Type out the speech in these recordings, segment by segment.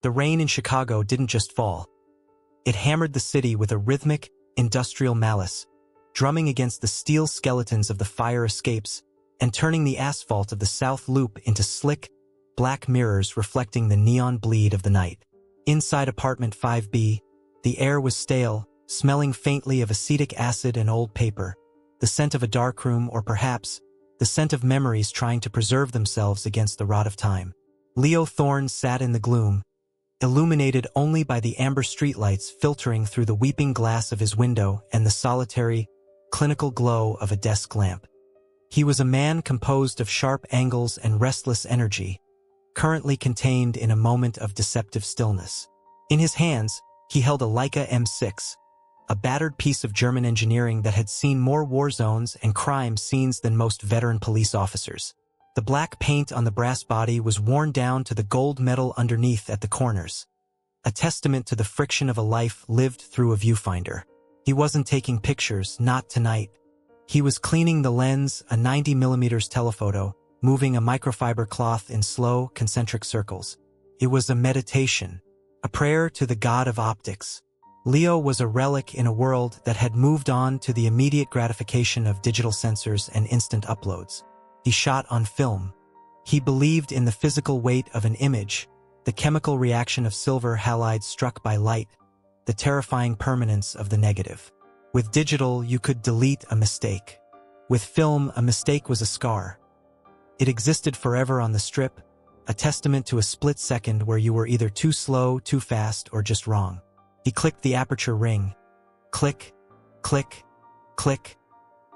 The rain in Chicago didn't just fall. It hammered the city with a rhythmic, industrial malice, drumming against the steel skeletons of the fire escapes and turning the asphalt of the South Loop into slick, black mirrors reflecting the neon bleed of the night. Inside apartment 5B, the air was stale, smelling faintly of acetic acid and old paper, the scent of a darkroom, or perhaps the scent of memories trying to preserve themselves against the rot of time. Leo Thorne sat in the gloom, illuminated only by the amber streetlights filtering through the weeping glass of his window and the solitary, clinical glow of a desk lamp. He was a man composed of sharp angles and restless energy, currently contained in a moment of deceptive stillness. In his hands, he held a Leica M6, a battered piece of German engineering that had seen more war zones and crime scenes than most veteran police officers. The black paint on the brass body was worn down to the gold metal underneath at the corners, a testament to the friction of a life lived through a viewfinder. He wasn't taking pictures, not tonight. He was cleaning the lens, a 90mm telephoto, moving a microfiber cloth in slow, concentric circles. It was a meditation, a prayer to the god of optics. Leo was a relic in a world that had moved on to the immediate gratification of digital sensors and instant uploads. He shot on film. He believed in the physical weight of an image, the chemical reaction of silver halides struck by light, the terrifying permanence of the negative. With digital, you could delete a mistake. With film, a mistake was a scar. It existed forever on the strip, a testament to a split second where you were either too slow, too fast, or just wrong. He clicked the aperture ring. Click, click, click.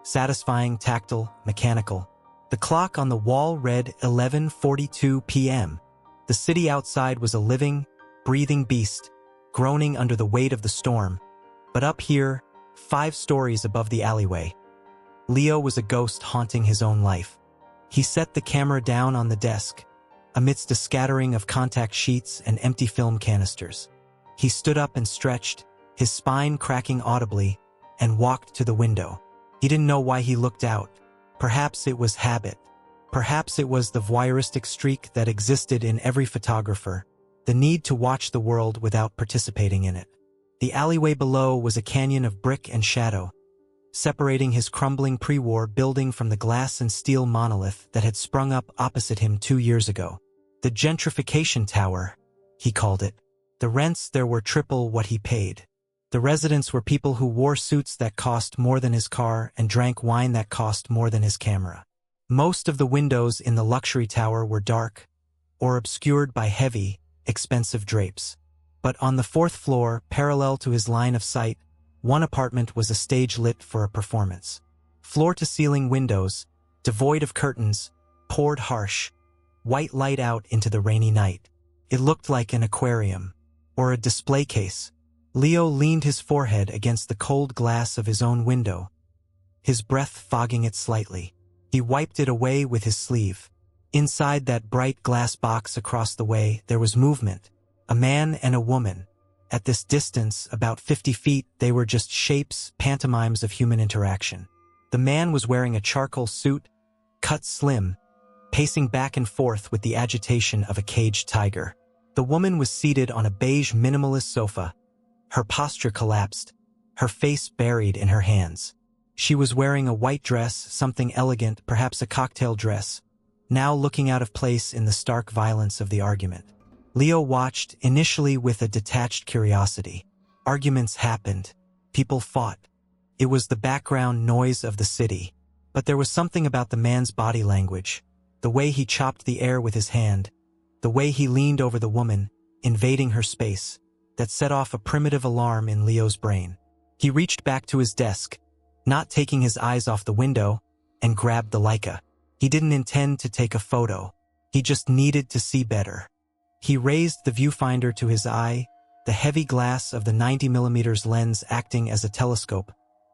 Satisfying, tactile, mechanical. The clock on the wall read 11:42 p.m. The city outside was a living, breathing beast, groaning under the weight of the storm. But up here, 5 stories above the alleyway, Leo was a ghost haunting his own life. He set the camera down on the desk, amidst a scattering of contact sheets and empty film canisters. He stood up and stretched, his spine cracking audibly, and walked to the window. He didn't know why he looked out. Perhaps it was habit. Perhaps it was the voyeuristic streak that existed in every photographer, the need to watch the world without participating in it. The alleyway below was a canyon of brick and shadow, separating his crumbling pre-war building from the glass and steel monolith that had sprung up opposite him 2 years ago. The gentrification tower, he called it. The rents there were triple what he paid. The residents were people who wore suits that cost more than his car and drank wine that cost more than his camera. Most of the windows in the luxury tower were dark, or obscured by heavy, expensive drapes. But on the 4th floor, parallel to his line of sight, one apartment was a stage lit for a performance. Floor-to-ceiling windows, devoid of curtains, poured harsh, white light out into the rainy night. It looked like an aquarium, or a display case. Leo leaned his forehead against the cold glass of his own window, his breath fogging it slightly. He wiped it away with his sleeve. Inside that bright glass box across the way, there was movement. A man and a woman. At this distance, about 50 feet, they were just shapes, pantomimes of human interaction. The man was wearing a charcoal suit, cut slim, pacing back and forth with the agitation of a caged tiger. The woman was seated on a beige minimalist sofa, her posture collapsed, her face buried in her hands. She was wearing a white dress, something elegant, perhaps a cocktail dress, now looking out of place in the stark violence of the argument. Leo watched, initially with a detached curiosity. Arguments happened. People fought. It was the background noise of the city. But there was something about the man's body language, the way he chopped the air with his hand, the way he leaned over the woman, invading her space, that set off a primitive alarm in Leo's brain. He reached back to his desk, not taking his eyes off the window, and grabbed the Leica. He didn't intend to take a photo. He just needed to see better. He raised the viewfinder to his eye, the heavy glass of the 90mm lens acting as a telescope,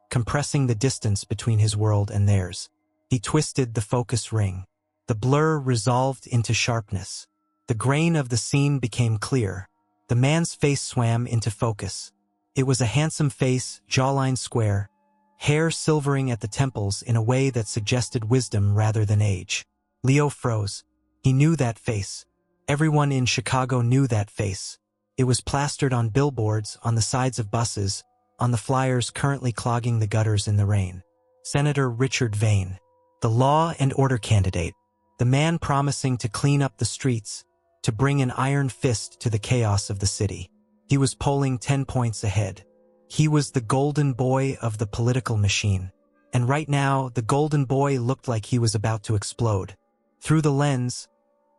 compressing the distance between his world and theirs. He twisted the focus ring. The blur resolved into sharpness. The grain of the scene became clear. The man's face swam into focus. It was a handsome face, jawline square, hair silvering at the temples in a way that suggested wisdom rather than age. Leo froze. He knew that face. Everyone in Chicago knew that face. It was plastered on billboards, on the sides of buses, on the flyers currently clogging the gutters in the rain. Senator Richard Vane, the law and order candidate, the man promising to clean up the streets, to bring an iron fist to the chaos of the city. He was polling 10 points ahead. He was the golden boy of the political machine. And right now, the golden boy looked like he was about to explode. Through the lens,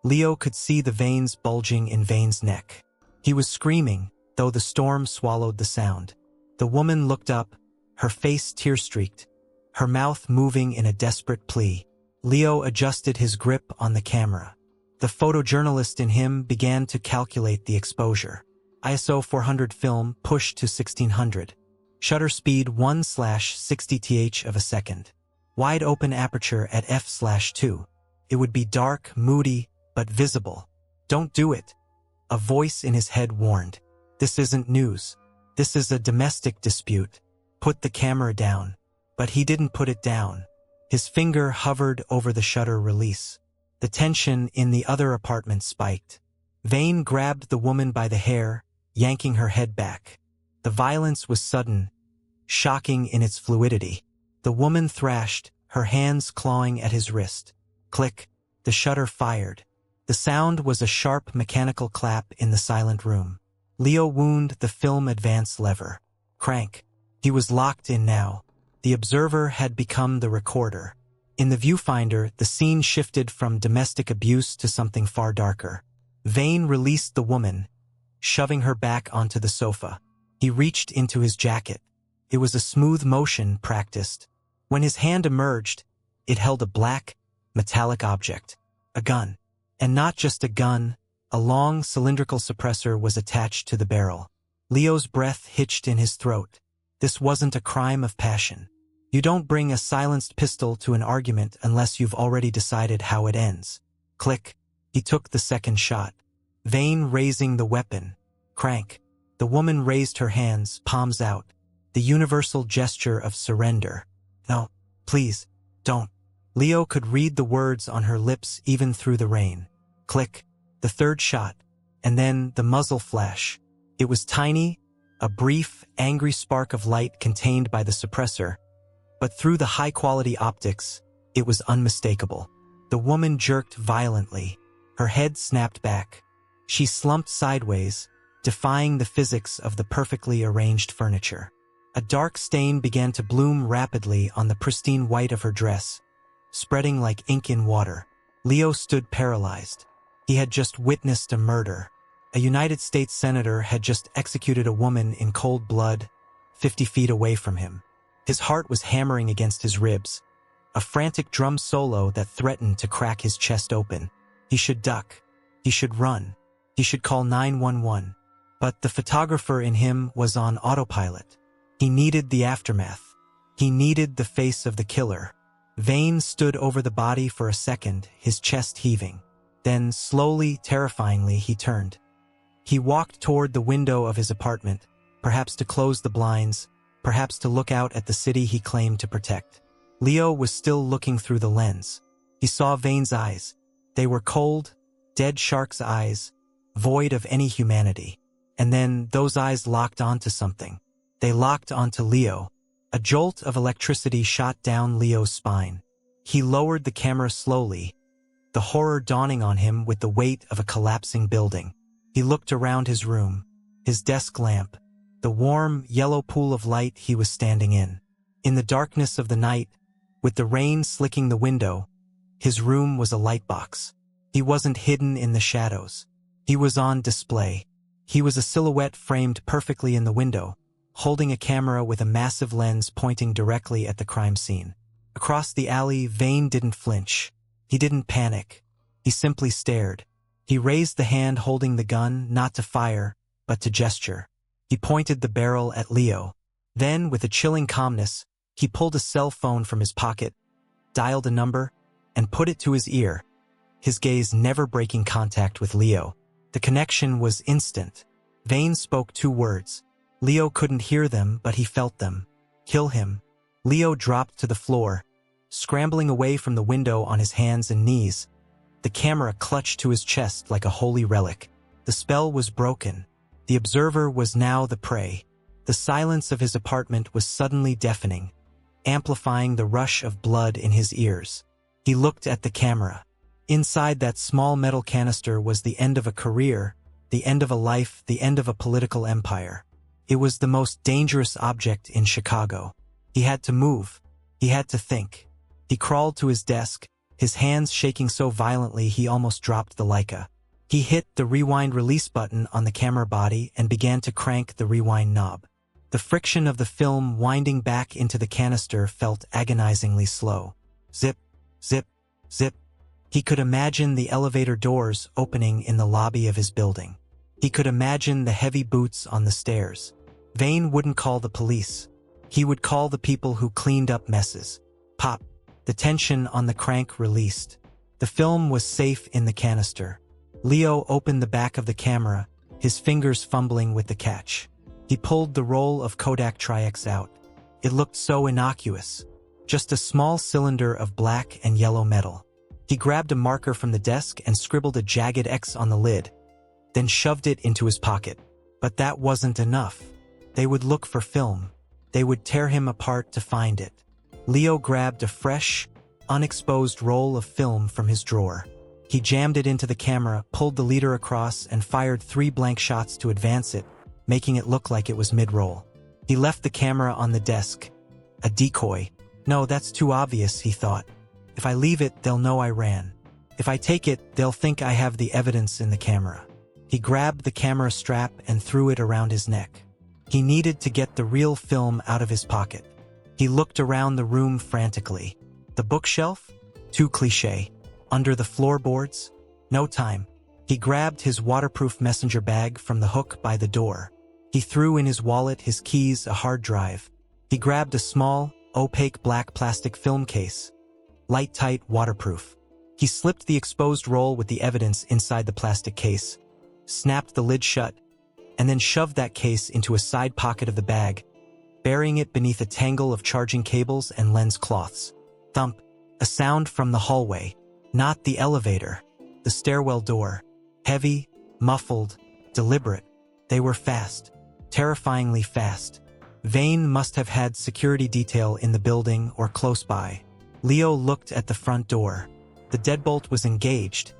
Leo could see the veins bulging in Vane's neck. He was screaming, though the storm swallowed the sound. The woman looked up, her face tear-streaked, her mouth moving in a desperate plea. Leo adjusted his grip on the camera. The photojournalist in him began to calculate the exposure. ISO 400 film pushed to 1600. Shutter speed 1/60th of a second. Wide open aperture at f/2. It would be dark, moody, but visible. Don't do it. A voice in his head warned. This isn't news. This is a domestic dispute. Put the camera down. But he didn't put it down. His finger hovered over the shutter release. The tension in the other apartment spiked. Vane grabbed the woman by the hair, yanking her head back. The violence was sudden, shocking in its fluidity. The woman thrashed, her hands clawing at his wrist. Click. The shutter fired. The sound was a sharp mechanical clap in the silent room. Leo wound the film advance lever. Crank. He was locked in now. The observer had become the recorder. In the viewfinder, the scene shifted from domestic abuse to something far darker. Vane released the woman, shoving her back onto the sofa. He reached into his jacket. It was a smooth motion practiced. When his hand emerged, it held a black, metallic object. A gun. And not just a gun, a long cylindrical suppressor was attached to the barrel. Leo's breath hitched in his throat. This wasn't a crime of passion. You don't bring a silenced pistol to an argument unless you've already decided how it ends. Click. He took the second shot. Vane raising the weapon. Crank. The woman raised her hands, palms out. The universal gesture of surrender. No, please, don't. Leo could read the words on her lips even through the rain. Click. The third shot. And then the muzzle flash. It was tiny, a brief, angry spark of light contained by the suppressor. But through the high-quality optics, it was unmistakable. The woman jerked violently. Her head snapped back. She slumped sideways, defying the physics of the perfectly arranged furniture. A dark stain began to bloom rapidly on the pristine white of her dress, spreading like ink in water. Leo stood paralyzed. He had just witnessed a murder. A United States senator had just executed a woman in cold blood, 50 feet away from him. His heart was hammering against his ribs, a frantic drum solo that threatened to crack his chest open. He should duck. He should run. He should call 911. But the photographer in him was on autopilot. He needed the aftermath. He needed the face of the killer. Vane stood over the body for a second, his chest heaving. Then, slowly, terrifyingly, he turned. He walked toward the window of his apartment, perhaps to close the blinds, perhaps to look out at the city he claimed to protect. Leo was still looking through the lens. He saw Vane's eyes. They were cold, dead shark's eyes, void of any humanity. And then those eyes locked onto something. They locked onto Leo. A jolt of electricity shot down Leo's spine. He lowered the camera slowly, the horror dawning on him with the weight of a collapsing building. He looked around his room, his desk lamp, the warm, yellow pool of light he was standing in. In the darkness of the night, with the rain slicking the window, his room was a light box. He wasn't hidden in the shadows. He was on display. He was a silhouette framed perfectly in the window, holding a camera with a massive lens pointing directly at the crime scene. Across the alley, Vane didn't flinch. He didn't panic. He simply stared. He raised the hand holding the gun, not to fire, but to gesture. He pointed the barrel at Leo. Then, with a chilling calmness, he pulled a cell phone from his pocket, dialed a number, and put it to his ear, his gaze never breaking contact with Leo. The connection was instant. Vane spoke 2 words. Leo couldn't hear them, but he felt them. Kill him. Leo dropped to the floor, scrambling away from the window on his hands and knees, The camera clutched to his chest like a holy relic. The spell was broken. The observer was now the prey. The silence of his apartment was suddenly deafening, amplifying the rush of blood in his ears. He looked at the camera. Inside that small metal canister was the end of a career, the end of a life, the end of a political empire. It was the most dangerous object in Chicago. He had to move. He had to think. He crawled to his desk, his hands shaking so violently he almost dropped the Leica. He hit the rewind release button on the camera body and began to crank the rewind knob. The friction of the film winding back into the canister felt agonizingly slow. Zip, zip, zip. He could imagine the elevator doors opening in the lobby of his building. He could imagine the heavy boots on the stairs. Vane wouldn't call the police. He would call the people who cleaned up messes. Pop. The tension on the crank released. The film was safe in the canister. Leo opened the back of the camera, his fingers fumbling with the catch. He pulled the roll of Kodak Tri-X out. It looked so innocuous. Just a small cylinder of black and yellow metal. He grabbed a marker from the desk and scribbled a jagged X on the lid, then shoved it into his pocket. But that wasn't enough. They would look for film. They would tear him apart to find it. Leo grabbed a fresh, unexposed roll of film from his drawer. He jammed it into the camera, pulled the leader across, and fired 3 blank shots to advance it, making it look like it was mid-roll. He left the camera on the desk. A decoy. No, that's too obvious, he thought. If I leave it, they'll know I ran. If I take it, they'll think I have the evidence in the camera. He grabbed the camera strap and threw it around his neck. He needed to get the real film out of his pocket. He looked around the room frantically. The bookshelf? Too cliché. Under the floorboards? No time. He grabbed his waterproof messenger bag from the hook by the door. He threw in his wallet, his keys, a hard drive. He grabbed a small, opaque black plastic film case. Light, tight, waterproof. He slipped the exposed roll with the evidence inside the plastic case, snapped the lid shut, and then shoved that case into a side pocket of the bag, burying it beneath a tangle of charging cables and lens cloths. Thump. A sound from the hallway. Not the elevator. The stairwell door. Heavy, muffled, deliberate. They were fast. Terrifyingly fast. Vane must have had security detail in the building or close by. Leo looked at the front door. The deadbolt was engaged,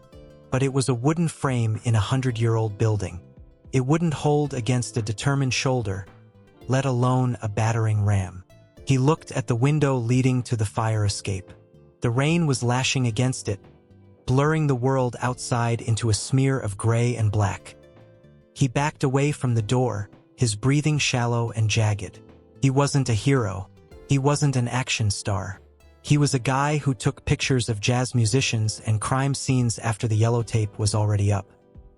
but it was a wooden frame in a 100-year-old building. It wouldn't hold against a determined shoulder, let alone a battering ram. He looked at the window leading to the fire escape. The rain was lashing against it, blurring the world outside into a smear of gray and black. He backed away from the door, his breathing shallow and jagged. He wasn't a hero. He wasn't an action star. He was a guy who took pictures of jazz musicians and crime scenes after the yellow tape was already up.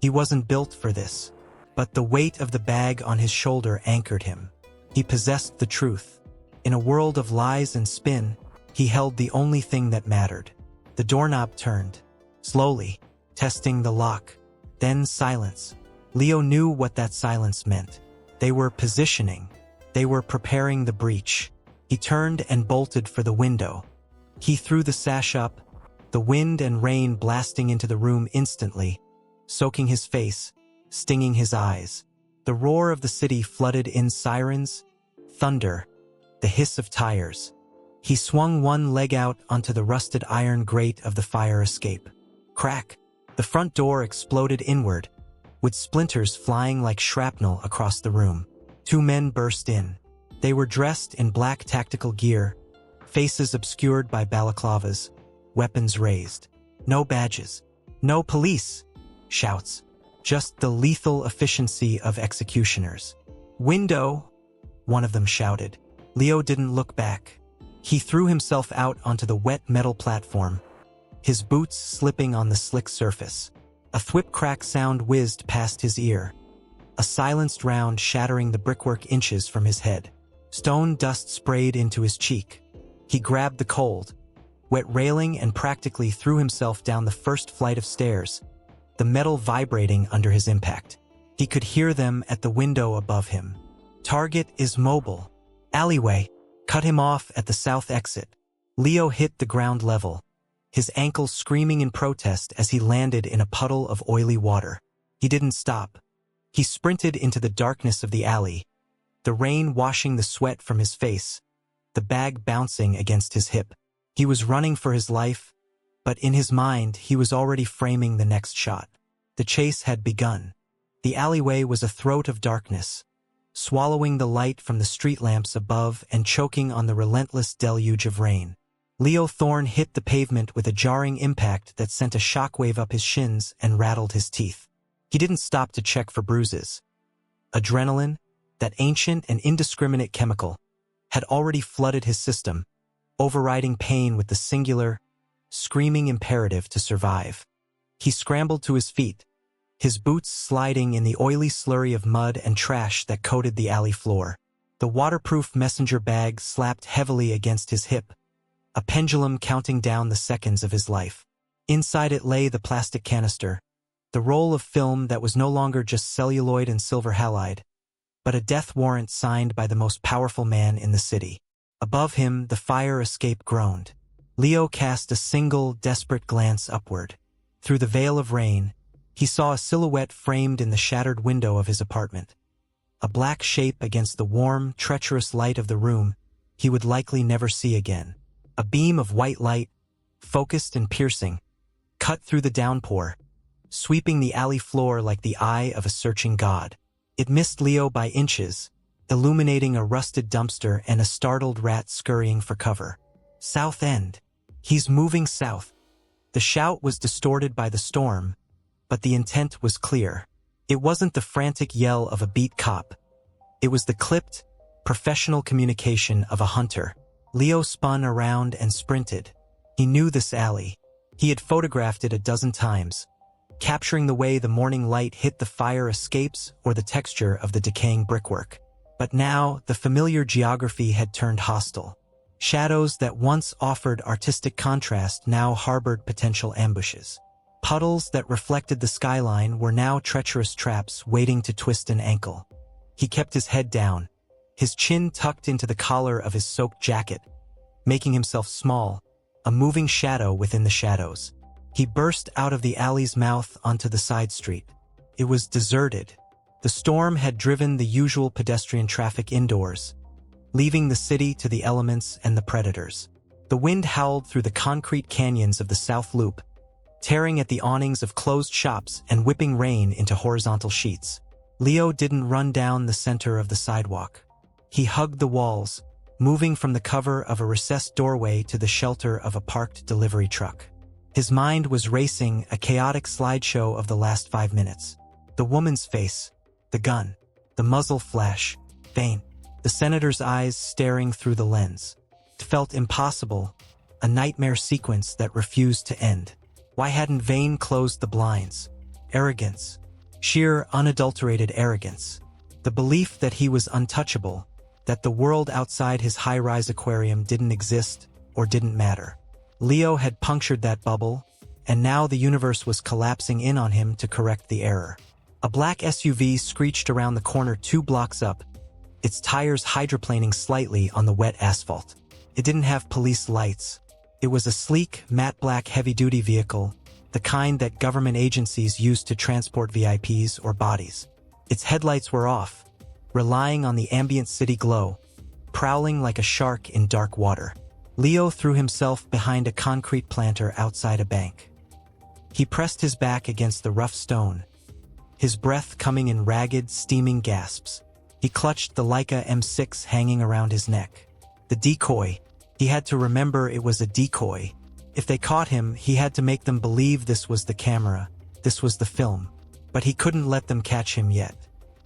He wasn't built for this. But the weight of the bag on his shoulder anchored him. He possessed the truth. In a world of lies and spin, he held the only thing that mattered. The doorknob turned, slowly, testing the lock. Then silence. Leo knew what that silence meant. They were positioning. They were preparing the breach. He turned and bolted for the window. He threw the sash up, the wind and rain blasting into the room instantly, soaking his face, stinging his eyes. The roar of the city flooded in, sirens, thunder, the hiss of tires. He swung one leg out onto the rusted iron grate of the fire escape. Crack! The front door exploded inward, with splinters flying like shrapnel across the room. 2 men burst in. They were dressed in black tactical gear, faces obscured by balaclavas, weapons raised. No badges. No police. Shouts. Just the lethal efficiency of executioners. Window, one of them shouted. Leo didn't look back. He threw himself out onto the wet metal platform, his boots slipping on the slick surface. A thwip crack sound whizzed past his ear, a silenced round shattering the brickwork inches from his head. Stone dust sprayed into his cheek. He grabbed the cold, wet railing and practically threw himself down the first flight of stairs, the metal vibrating under his impact. He could hear them at the window above him. Target is mobile. Alleyway. Cut him off at the south exit. Leo hit the ground level, his ankle screaming in protest as he landed in a puddle of oily water. He didn't stop. He sprinted into the darkness of the alley, the rain washing the sweat from his face, the bag bouncing against his hip. He was running for his life, but in his mind he was already framing the next shot. The chase had begun. The alleyway was a throat of darkness, swallowing the light from the street lamps above and choking on the relentless deluge of rain. Leo Thorne hit the pavement with a jarring impact that sent a shockwave up his shins and rattled his teeth. He didn't stop to check for bruises. Adrenaline, that ancient and indiscriminate chemical, had already flooded his system, overriding pain with the singular, screaming imperative to survive. He scrambled to his feet, his boots sliding in the oily slurry of mud and trash that coated the alley floor. The waterproof messenger bag slapped heavily against his hip, a pendulum counting down the seconds of his life. Inside it lay the plastic canister, the roll of film that was no longer just celluloid and silver halide, but a death warrant signed by the most powerful man in the city. Above him, the fire escape groaned. Leo cast a single, desperate glance upward. Through the veil of rain, he saw a silhouette framed in the shattered window of his apartment. A black shape against the warm, treacherous light of the room he would likely never see again. A beam of white light, focused and piercing, cut through the downpour, sweeping the alley floor like the eye of a searching god. It missed Leo by inches, illuminating a rusted dumpster and a startled rat scurrying for cover. South End. He's moving south. The shout was distorted by the storm, but the intent was clear. It wasn't the frantic yell of a beat cop. It was the clipped, professional communication of a hunter. Leo spun around and sprinted. He knew this alley. He had photographed it a dozen times, capturing the way the morning light hit the fire escapes or the texture of the decaying brickwork. But now, the familiar geography had turned hostile. Shadows that once offered artistic contrast now harbored potential ambushes. Puddles that reflected the skyline were now treacherous traps waiting to twist an ankle. He kept his head down, his chin tucked into the collar of his soaked jacket, making himself small, a moving shadow within the shadows. He burst out of the alley's mouth onto the side street. It was deserted. The storm had driven the usual pedestrian traffic indoors, leaving the city to the elements and the predators. The wind howled through the concrete canyons of the South Loop, tearing at the awnings of closed shops and whipping rain into horizontal sheets. Leo didn't run down the center of the sidewalk. He hugged the walls, moving from the cover of a recessed doorway to the shelter of a parked delivery truck. His mind was racing, a chaotic slideshow of the last 5 minutes. The woman's face, the gun, the muzzle flash, Vane, the senator's eyes staring through the lens. It felt impossible, a nightmare sequence that refused to end. Why hadn't Vane closed the blinds? Arrogance. Sheer, unadulterated arrogance. The belief that he was untouchable, that the world outside his high-rise aquarium didn't exist or didn't matter. Leo had punctured that bubble, and now the universe was collapsing in on him to correct the error. A black SUV screeched around the corner 2 blocks up, its tires hydroplaning slightly on the wet asphalt. It didn't have police lights. It was a sleek, matte black heavy-duty vehicle, the kind that government agencies use to transport VIPs or bodies. Its headlights were off, relying on the ambient city glow, prowling like a shark in dark water. Leo threw himself behind a concrete planter outside a bank. He pressed his back against the rough stone, his breath coming in ragged, steaming gasps. He clutched the Leica M6 hanging around his neck. The decoy. He had to remember it was a decoy. If they caught him, he had to make them believe this was the camera, this was the film. But he couldn't let them catch him yet.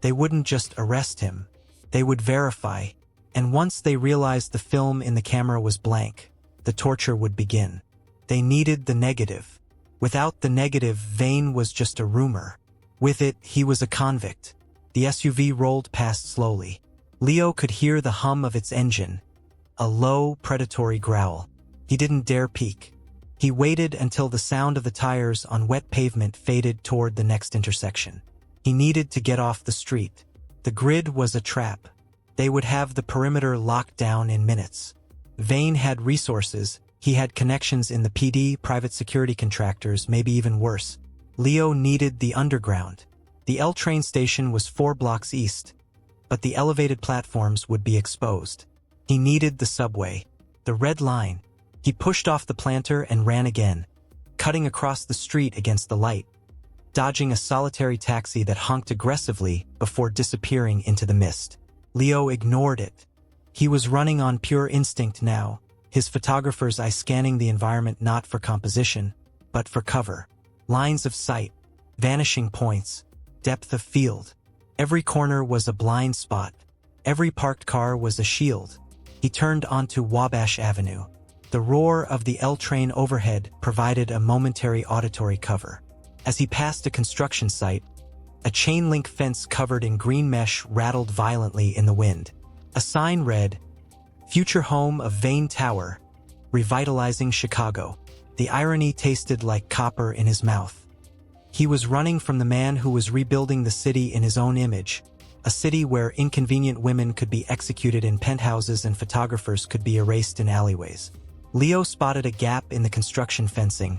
They wouldn't just arrest him. They would verify. And once they realized the film in the camera was blank, the torture would begin. They needed the negative. Without the negative, Vane was just a rumor. With it, he was a convict. The SUV rolled past slowly. Leo could hear the hum of its engine, a low, predatory growl. He didn't dare peek. He waited until the sound of the tires on wet pavement faded toward the next intersection. He needed to get off the street. The grid was a trap. They would have the perimeter locked down in minutes. Vane had resources, He had connections in the PD, private security contractors, maybe even worse. Leo needed the underground. The L train station was 4 blocks east, but the elevated platforms would be exposed. He needed the subway, the red line. He pushed off the planter and ran again, cutting across the street against the light, dodging a solitary taxi that honked aggressively before disappearing into the mist. Leo ignored it. He was running on pure instinct now, his photographer's eye scanning the environment not for composition, but for cover. Lines of sight, vanishing points, depth of field. Every corner was a blind spot. Every parked car was a shield. He turned onto Wabash Avenue. The roar of the L train overhead provided a momentary auditory cover. As he passed a construction site, a chain-link fence covered in green mesh rattled violently in the wind. A sign read, "Future home of Vane Tower, revitalizing Chicago." The irony tasted like copper in his mouth. He was running from the man who was rebuilding the city in his own image, a city where inconvenient women could be executed in penthouses and photographers could be erased in alleyways. Leo spotted a gap in the construction fencing,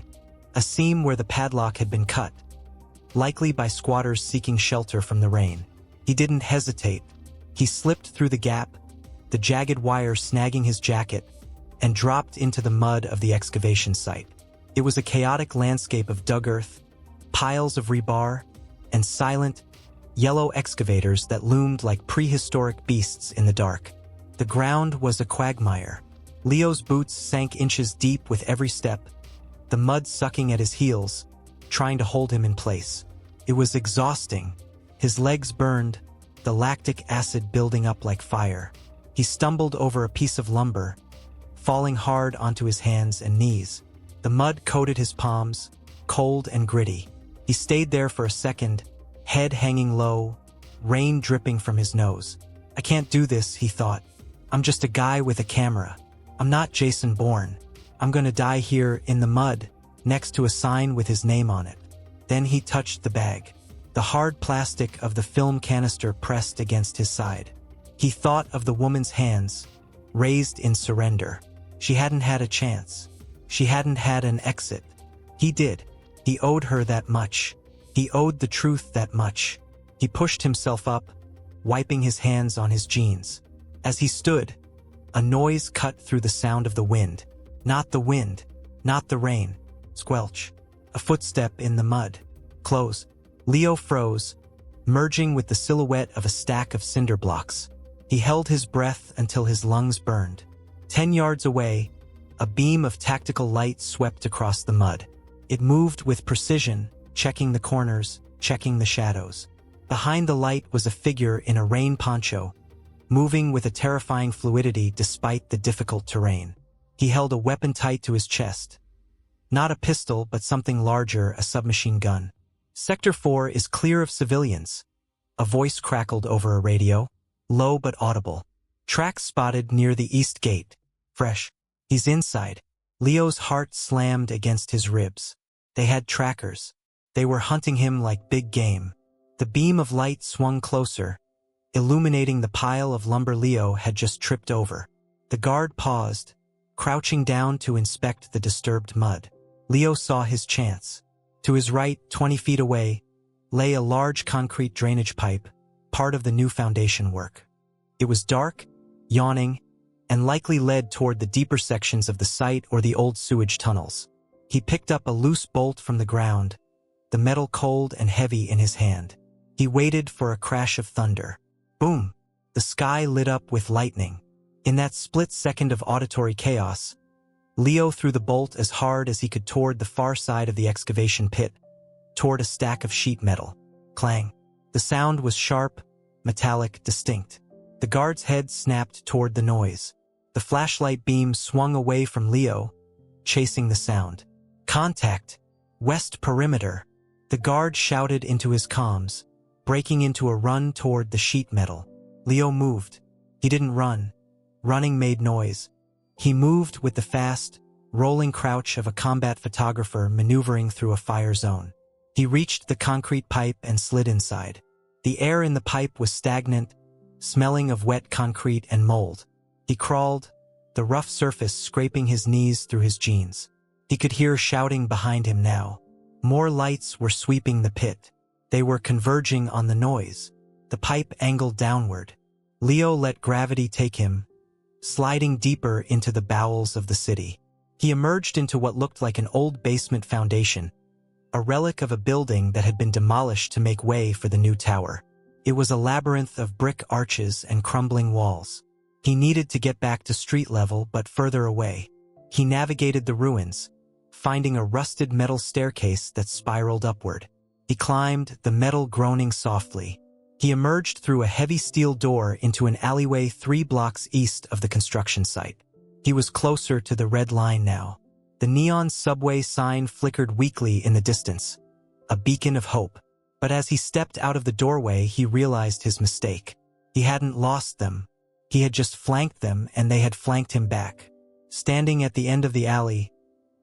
a seam where the padlock had been cut, likely by squatters seeking shelter from the rain. He didn't hesitate. He slipped through the gap, the jagged wire snagging his jacket, and dropped into the mud of the excavation site. It was a chaotic landscape of dug earth, piles of rebar, and silent, yellow excavators that loomed like prehistoric beasts in the dark. The ground was a quagmire. Leo's boots sank inches deep with every step, the mud sucking at his heels, trying to hold him in place. It was exhausting. His legs burned, the lactic acid building up like fire. He stumbled over a piece of lumber, falling hard onto his hands and knees. The mud coated his palms, cold and gritty. He stayed there for a second, head hanging low, rain dripping from his nose. "I can't do this," he thought. "I'm just a guy with a camera. I'm not Jason Bourne. I'm gonna die here in the mud, next to a sign with his name on it." Then he touched the bag. The hard plastic of the film canister pressed against his side. He thought of the woman's hands, raised in surrender. She hadn't had a chance. She hadn't had an exit. He did. He owed her that much. He owed the truth that much. He pushed himself up, wiping his hands on his jeans. As he stood, a noise cut through the sound of the wind. Not the wind, not the rain. Squelch. A footstep in the mud. Close. Leo froze, merging with the silhouette of a stack of cinder blocks. He held his breath until his lungs burned. 10 yards away, a beam of tactical light swept across the mud. It moved with precision, checking the corners, checking the shadows. Behind the light was a figure in a rain poncho, moving with a terrifying fluidity despite the difficult terrain. He held a weapon tight to his chest. Not a pistol, but something larger, a submachine gun. "Sector 4 is clear of civilians." A voice crackled over a radio, low but audible. "Tracks spotted near the east gate. Fresh. He's inside." Leo's heart slammed against his ribs. They had trackers. They were hunting him like big game. The beam of light swung closer, illuminating the pile of lumber Leo had just tripped over. The guard paused, crouching down to inspect the disturbed mud. Leo saw his chance. To his right, 20 feet away, lay a large concrete drainage pipe, part of the new foundation work. It was dark, yawning, and likely led toward the deeper sections of the site or the old sewage tunnels. He picked up a loose bolt from the ground, the metal cold and heavy in his hand. He waited for a crash of thunder. Boom! The sky lit up with lightning. In that split second of auditory chaos, Leo threw the bolt as hard as he could toward the far side of the excavation pit, toward a stack of sheet metal. Clang. The sound was sharp, metallic, distinct. The guard's head snapped toward the noise. The flashlight beam swung away from Leo, chasing the sound. "Contact! West perimeter!" The guard shouted into his comms, breaking into a run toward the sheet metal. Leo moved. He didn't run. Running made noise. He moved with the fast, rolling crouch of a combat photographer maneuvering through a fire zone. He reached the concrete pipe and slid inside. The air in the pipe was stagnant, smelling of wet concrete and mold. He crawled, the rough surface scraping his knees through his jeans. He could hear shouting behind him now. More lights were sweeping the pit. They were converging on the noise. The pipe angled downward. Leo let gravity take him, sliding deeper into the bowels of the city. He emerged into what looked like an old basement foundation, a relic of a building that had been demolished to make way for the new tower. It was a labyrinth of brick arches and crumbling walls. He needed to get back to street level, but further away. He navigated the ruins, finding a rusted metal staircase that spiraled upward. He climbed, the metal groaning softly. He emerged through a heavy steel door into an alleyway 3 blocks east of the construction site. He was closer to the red line now. The neon subway sign flickered weakly in the distance, a beacon of hope. But as he stepped out of the doorway, he realized his mistake. He hadn't lost them. He had just flanked them, and they had flanked him back. Standing at the end of the alley,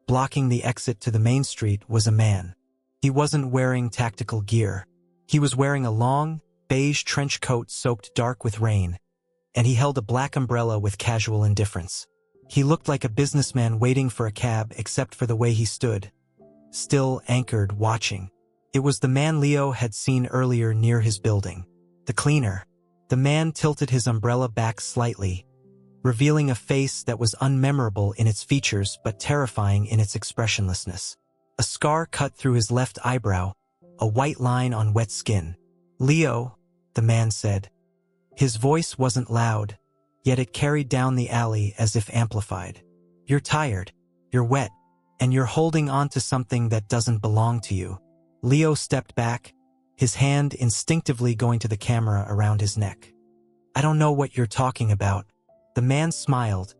blocking the exit to the main street, was a man. He wasn't wearing tactical gear. He was wearing a long, beige trench coat soaked dark with rain, and he held a black umbrella with casual indifference. He looked like a businessman waiting for a cab, except for the way he stood, still anchored, watching. It was the man Leo had seen earlier near his building. The cleaner. The man tilted his umbrella back slightly, revealing a face that was unmemorable in its features but terrifying in its expressionlessness. A scar cut through his left eyebrow, a white line on wet skin. "Leo," the man said. His voice wasn't loud, yet it carried down the alley as if amplified. "You're tired, you're wet, and you're holding on to something that doesn't belong to you." Leo stepped back, his hand instinctively going to the camera around his neck. "I don't know what you're talking about." The man smiled,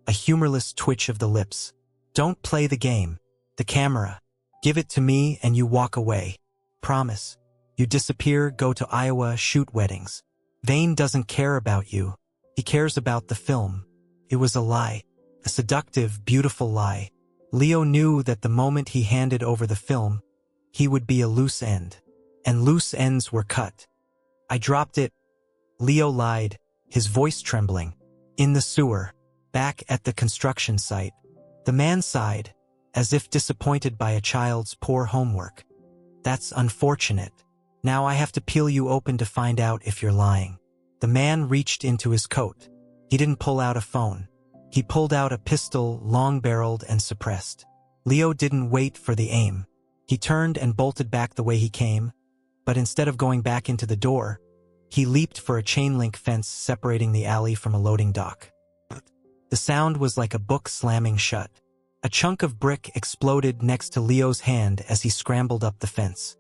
a humorless twitch of the lips. "Don't play the game. The camera. Give it to me and you walk away. Promise. You disappear, go to Iowa, shoot weddings. Vane doesn't care about you. He cares about the film." It was a lie. A seductive, beautiful lie. Leo knew that the moment he handed over the film, he would be a loose end. And loose ends were cut. "I dropped it," Leo lied, his voice trembling. "In the sewer, back at the construction site." The man sighed, as if disappointed by a child's poor homework. "That's unfortunate. Now I have to peel you open to find out if you're lying." The man reached into his coat. He didn't pull out a phone. He pulled out a pistol, long-barreled and suppressed. Leo didn't wait for the aim. He turned and bolted back the way he came, but instead of going back into the door, he leaped for a chain-link fence separating the alley from a loading dock. The sound was like a book slamming shut. A chunk of brick exploded next to Leo's hand as he scrambled up the fence.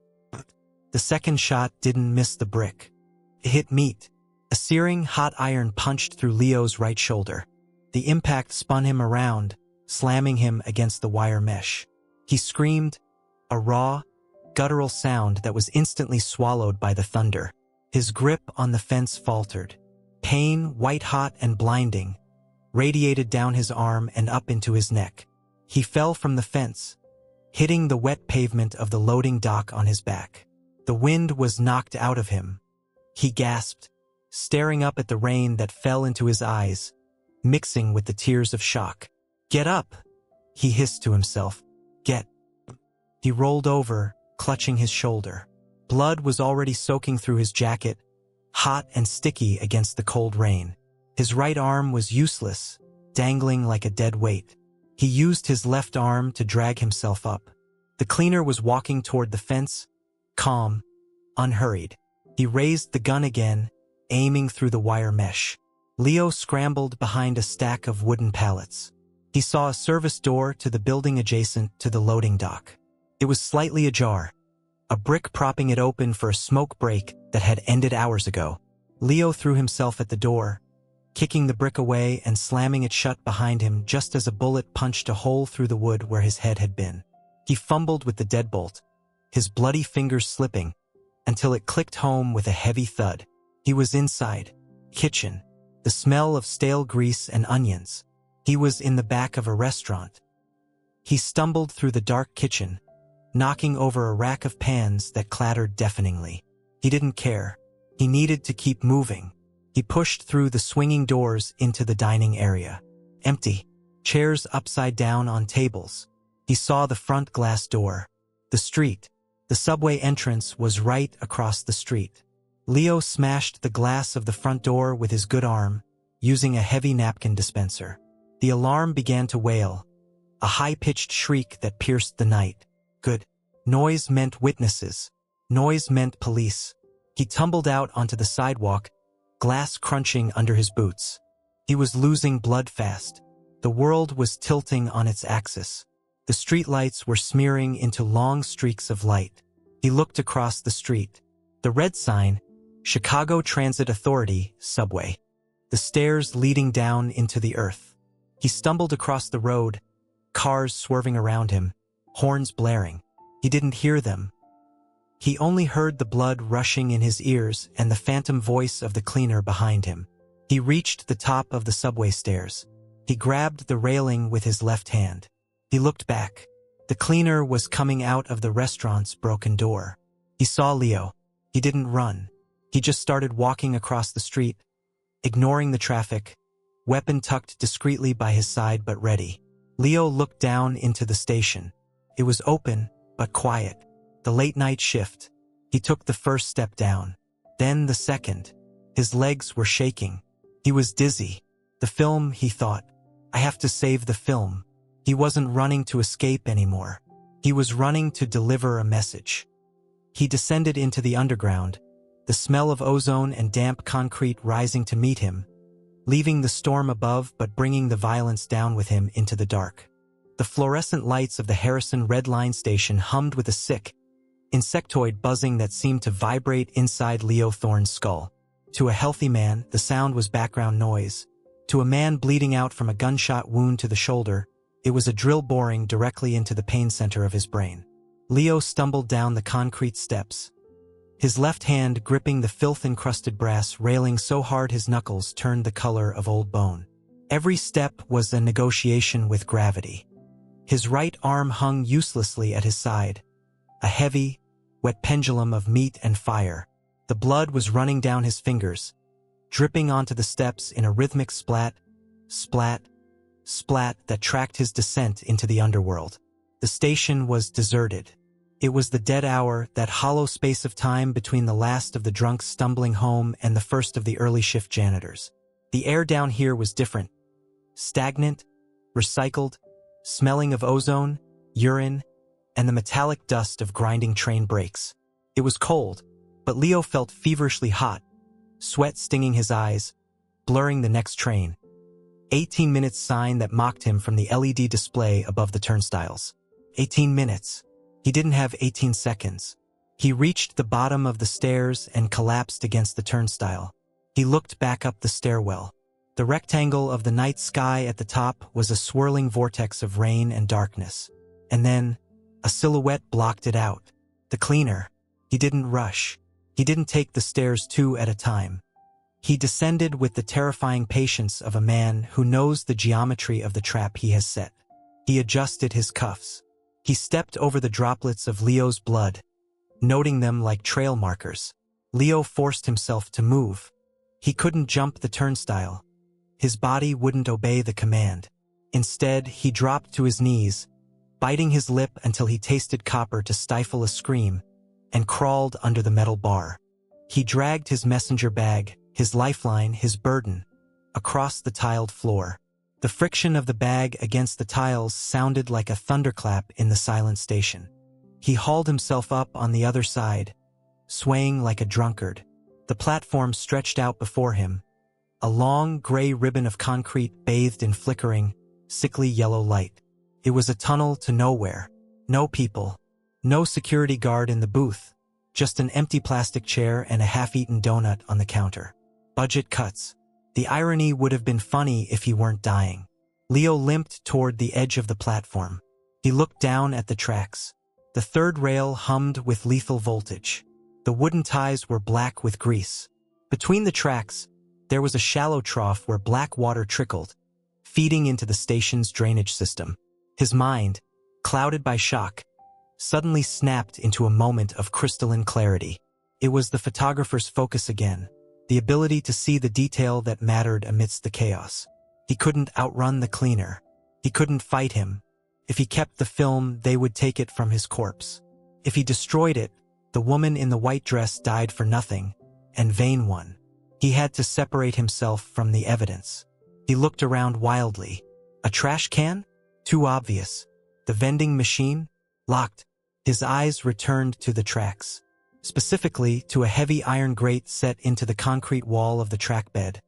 The second shot didn't miss the brick. It hit meat. A searing, hot iron punched through Leo's right shoulder. The impact spun him around, slamming him against the wire mesh. He screamed, a raw, guttural sound that was instantly swallowed by the thunder. His grip on the fence faltered. Pain, white-hot and blinding, radiated down his arm and up into his neck. He fell from the fence, hitting the wet pavement of the loading dock on his back. The wind was knocked out of him. He gasped, staring up at the rain that fell into his eyes, mixing with the tears of shock. "Get up," he hissed to himself. "Get." He rolled over, clutching his shoulder. Blood was already soaking through his jacket, hot and sticky against the cold rain. His right arm was useless, dangling like a dead weight. He used his left arm to drag himself up. The cleaner was walking toward the fence, calm, unhurried. He raised the gun again, aiming through the wire mesh. Leo scrambled behind a stack of wooden pallets. He saw a service door to the building adjacent to the loading dock. It was slightly ajar, a brick propping it open for a smoke break that had ended hours ago. Leo threw himself at the door, kicking the brick away and slamming it shut behind him just as a bullet punched a hole through the wood where his head had been. He fumbled with the deadbolt, his bloody fingers slipping, until it clicked home with a heavy thud. He was inside, kitchen, the smell of stale grease and onions. He was in the back of a restaurant. He stumbled through the dark kitchen, knocking over a rack of pans that clattered deafeningly. He didn't care. He needed to keep moving. He pushed through the swinging doors into the dining area. Empty. Chairs upside down on tables. He saw the front glass door. The street. The subway entrance was right across the street. Leo smashed the glass of the front door with his good arm, using a heavy napkin dispenser. The alarm began to wail, a high-pitched shriek that pierced the night. Good. Noise meant witnesses. Noise meant police. He tumbled out onto the sidewalk, glass crunching under his boots. He was losing blood fast. The world was tilting on its axis. The streetlights were smearing into long streaks of light. He looked across the street. The red sign, Chicago Transit Authority, subway. The stairs leading down into the earth. He stumbled across the road, cars swerving around him, horns blaring. He didn't hear them. He only heard the blood rushing in his ears and the phantom voice of the cleaner behind him. He reached the top of the subway stairs. He grabbed the railing with his left hand. He looked back. The cleaner was coming out of the restaurant's broken door. He saw Leo. He didn't run. He just started walking across the street, ignoring the traffic, weapon tucked discreetly by his side but ready. Leo looked down into the station. It was open, but quiet. The late-night shift. He took the first step down. Then the second. His legs were shaking. He was dizzy. The film, he thought. I have to save the film. He wasn't running to escape anymore. He was running to deliver a message. He descended into the underground, the smell of ozone and damp concrete rising to meet him, leaving the storm above but bringing the violence down with him into the dark. The fluorescent lights of the Harrison Red Line station hummed with a sick, insectoid buzzing that seemed to vibrate inside Leo Thorne's skull. To a healthy man, the sound was background noise. To a man bleeding out from a gunshot wound to the shoulder, it was a drill boring directly into the pain center of his brain. Leo stumbled down the concrete steps, his left hand gripping the filth-encrusted brass railing so hard his knuckles turned the color of old bone. Every step was a negotiation with gravity. His right arm hung uselessly at his side, a heavy, wet pendulum of meat and fire. The blood was running down his fingers, dripping onto the steps in a rhythmic splat, splat, splat that tracked his descent into the underworld. The station was deserted. It was the dead hour, that hollow space of time between the last of the drunks stumbling home and the first of the early shift janitors. The air down here was different. Stagnant, recycled, smelling of ozone, urine, and the metallic dust of grinding train brakes. It was cold, but Leo felt feverishly hot, sweat stinging his eyes, blurring the next train. 18 minutes sign that mocked him from the LED display above the turnstiles. 18 minutes. He didn't have 18 seconds. He reached the bottom of the stairs and collapsed against the turnstile. He looked back up the stairwell. The rectangle of the night sky at the top was a swirling vortex of rain and darkness. And then, a silhouette blocked it out. The cleaner. He didn't rush. He didn't take the stairs two at a time. He descended with the terrifying patience of a man who knows the geometry of the trap he has set. He adjusted his cuffs. He stepped over the droplets of Leo's blood, noting them like trail markers. Leo forced himself to move. He couldn't jump the turnstile. His body wouldn't obey the command. Instead, he dropped to his knees, biting his lip until he tasted copper to stifle a scream, and crawled under the metal bar. He dragged his messenger bag, his lifeline, his burden, across the tiled floor. The friction of the bag against the tiles sounded like a thunderclap in the silent station. He hauled himself up on the other side, swaying like a drunkard. The platform stretched out before him, a long gray ribbon of concrete bathed in flickering, sickly yellow light. It was a tunnel to nowhere. No people. No security guard in the booth. Just an empty plastic chair and a half-eaten donut on the counter. Budget cuts. The irony would have been funny if he weren't dying. Leo limped toward the edge of the platform. He looked down at the tracks. The third rail hummed with lethal voltage. The wooden ties were black with grease. Between the tracks, there was a shallow trough where black water trickled, feeding into the station's drainage system. His mind, clouded by shock, suddenly snapped into a moment of crystalline clarity. It was the photographer's focus again. The ability to see the detail that mattered amidst the chaos. He couldn't outrun the cleaner. He couldn't fight him. If he kept the film, they would take it from his corpse. If he destroyed it, the woman in the white dress died for nothing, and Vane won. He had to separate himself from the evidence. He looked around wildly. A trash can? Too obvious. The vending machine? Locked. His eyes returned to the tracks. Specifically, to a heavy iron grate set into the concrete wall of the track bed,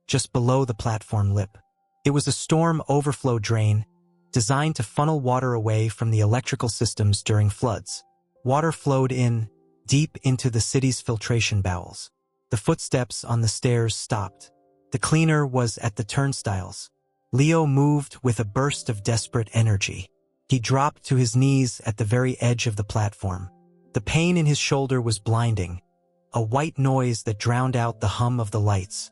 just below the platform lip. It was a storm overflow drain, designed to funnel water away from the electrical systems during floods. Water flowed in, deep into the city's filtration bowels. The footsteps on the stairs stopped. The cleaner was at the turnstiles. Leo moved with a burst of desperate energy. He dropped to his knees at the very edge of the platform. The pain in his shoulder was blinding, a white noise that drowned out the hum of the lights.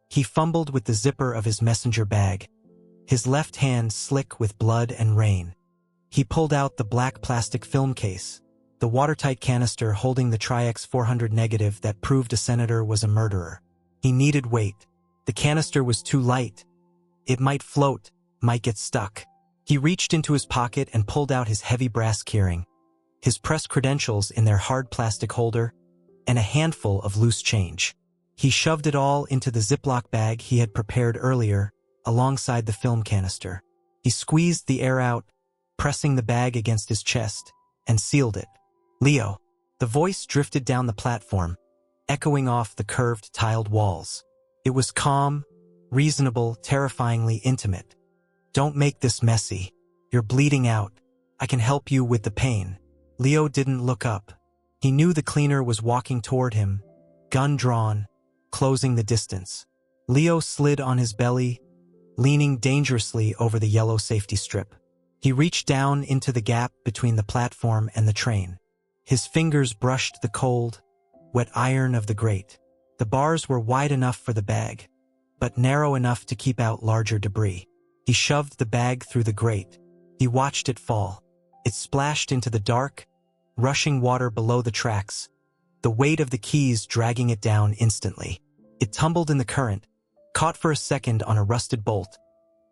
He fumbled with the zipper of his messenger bag, his left hand slick with blood and rain. He pulled out the black plastic film case, the watertight canister holding the Tri-X 400 negative that proved a senator was a murderer. He needed weight. The canister was too light. It might float, might get stuck. He reached into his pocket and pulled out his heavy brass keyring, his press credentials in their hard plastic holder, and a handful of loose change. He shoved it all into the Ziploc bag he had prepared earlier, alongside the film canister. He squeezed the air out, pressing the bag against his chest, and sealed it. Leo. The voice drifted down the platform, echoing off the curved tiled walls. It was calm, reasonable, terrifyingly intimate. Don't make this messy. You're bleeding out. I can help you with the pain. Leo didn't look up. He knew the cleaner was walking toward him, gun drawn, closing the distance. Leo slid on his belly, leaning dangerously over the yellow safety strip. He reached down into the gap between the platform and the train. His fingers brushed the cold, wet iron of the grate. The bars were wide enough for the bag, but narrow enough to keep out larger debris. He shoved the bag through the grate. He watched it fall. It splashed into the dark, rushing water below the tracks, the weight of the keys dragging it down instantly. It tumbled in the current, caught for a second on a rusted bolt,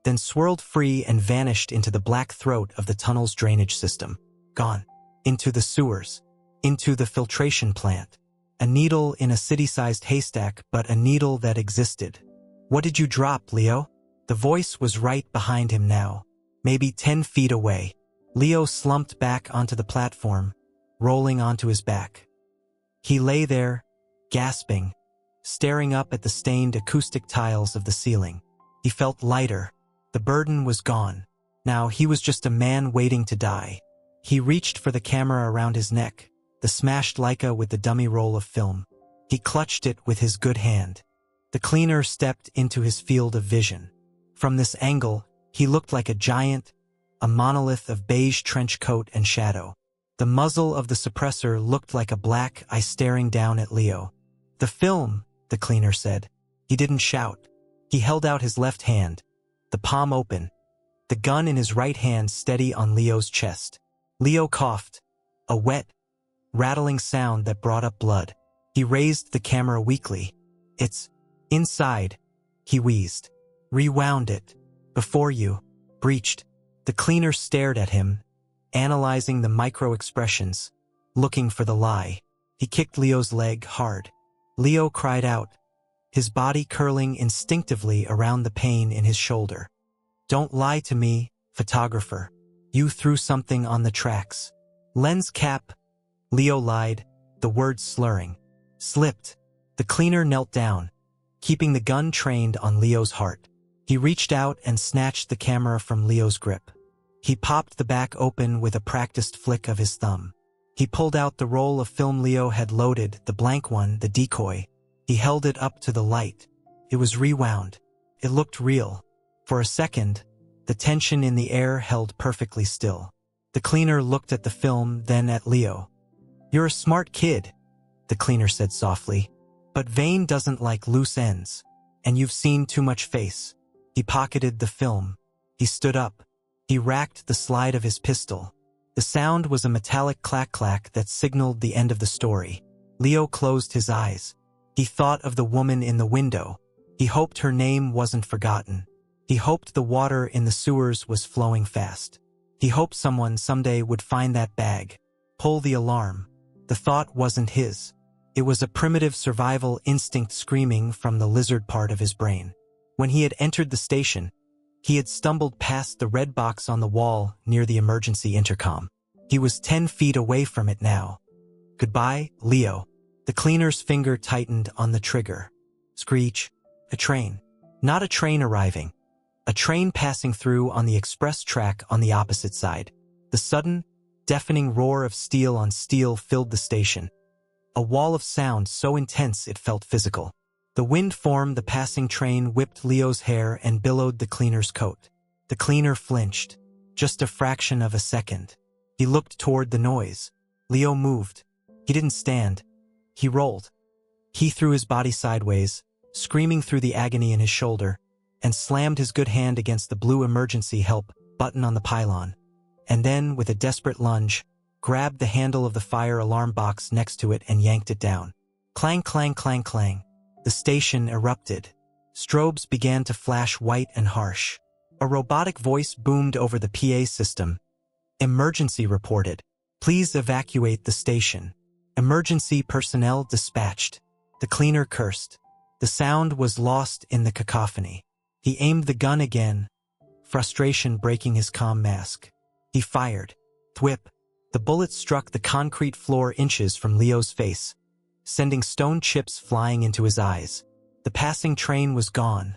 then swirled free and vanished into the black throat of the tunnel's drainage system. Gone. Into the sewers. Into the filtration plant. A needle in a city-sized haystack, but a needle that existed. What did you drop, Leo? The voice was right behind him now, maybe 10 feet away. Leo slumped back onto the platform, rolling onto his back. He lay there, gasping, staring up at the stained acoustic tiles of the ceiling. He felt lighter. The burden was gone. Now he was just a man waiting to die. He reached for the camera around his neck, the smashed Leica with the dummy roll of film. He clutched it with his good hand. The cleaner stepped into his field of vision. From this angle, he looked like a giant, a monolith of beige trench coat and shadow. The muzzle of the suppressor looked like a black eye staring down at Leo. "The film," the cleaner said. He didn't shout. He held out his left hand, the palm open, the gun in his right hand steady on Leo's chest. Leo coughed, a wet, rattling sound that brought up blood. He raised the camera weakly. "It's inside," he wheezed. "Rewound it. Before you breached." The cleaner stared at him, analyzing the micro-expressions, looking for the lie. He kicked Leo's leg hard. Leo cried out, his body curling instinctively around the pain in his shoulder. "Don't lie to me, photographer. You threw something on the tracks." "Lens cap," Leo lied, the words slurring. "Slipped." The cleaner knelt down, keeping the gun trained on Leo's heart. He reached out and snatched the camera from Leo's grip. He popped the back open with a practiced flick of his thumb. He pulled out the roll of film Leo had loaded, the blank one, the decoy. He held it up to the light. It was rewound. It looked real. For a second, the tension in the air held perfectly still. The cleaner looked at the film, then at Leo. "You're a smart kid," the cleaner said softly. "But Vane doesn't like loose ends. And you've seen too much face." He pocketed the film. He stood up. He racked the slide of his pistol. The sound was a metallic clack-clack that signaled the end of the story. Leo closed his eyes. He thought of the woman in the window. He hoped her name wasn't forgotten. He hoped the water in the sewers was flowing fast. He hoped someone someday would find that bag. Pull the alarm. The thought wasn't his. It was a primitive survival instinct screaming from the lizard part of his brain. When he had entered the station, he had stumbled past the red box on the wall near the emergency intercom. He was 10 feet away from it now. Goodbye, Leo. The cleaner's finger tightened on the trigger. Screech. A train. Not a train arriving. A train passing through on the express track on the opposite side. The sudden, deafening roar of steel on steel filled the station. A wall of sound so intense it felt physical. The wind formed the passing train whipped Leo's hair and billowed the cleaner's coat. The cleaner flinched. Just a fraction of a second. He looked toward the noise. Leo moved. He didn't stand. He rolled. He threw his body sideways, screaming through the agony in his shoulder, and slammed his good hand against the blue emergency help button on the pylon. And then, with a desperate lunge, grabbed the handle of the fire alarm box next to it and yanked it down. Clang, clang, clang, clang. The station erupted. Strobes began to flash white and harsh. A robotic voice boomed over the PA system. Emergency reported. Please evacuate the station. Emergency personnel dispatched. The cleaner cursed. The sound was lost in the cacophony. He aimed the gun again, frustration breaking his calm mask. He fired. Thwip. The bullet struck the concrete floor inches from Leo's face, sending stone chips flying into his eyes. The passing train was gone,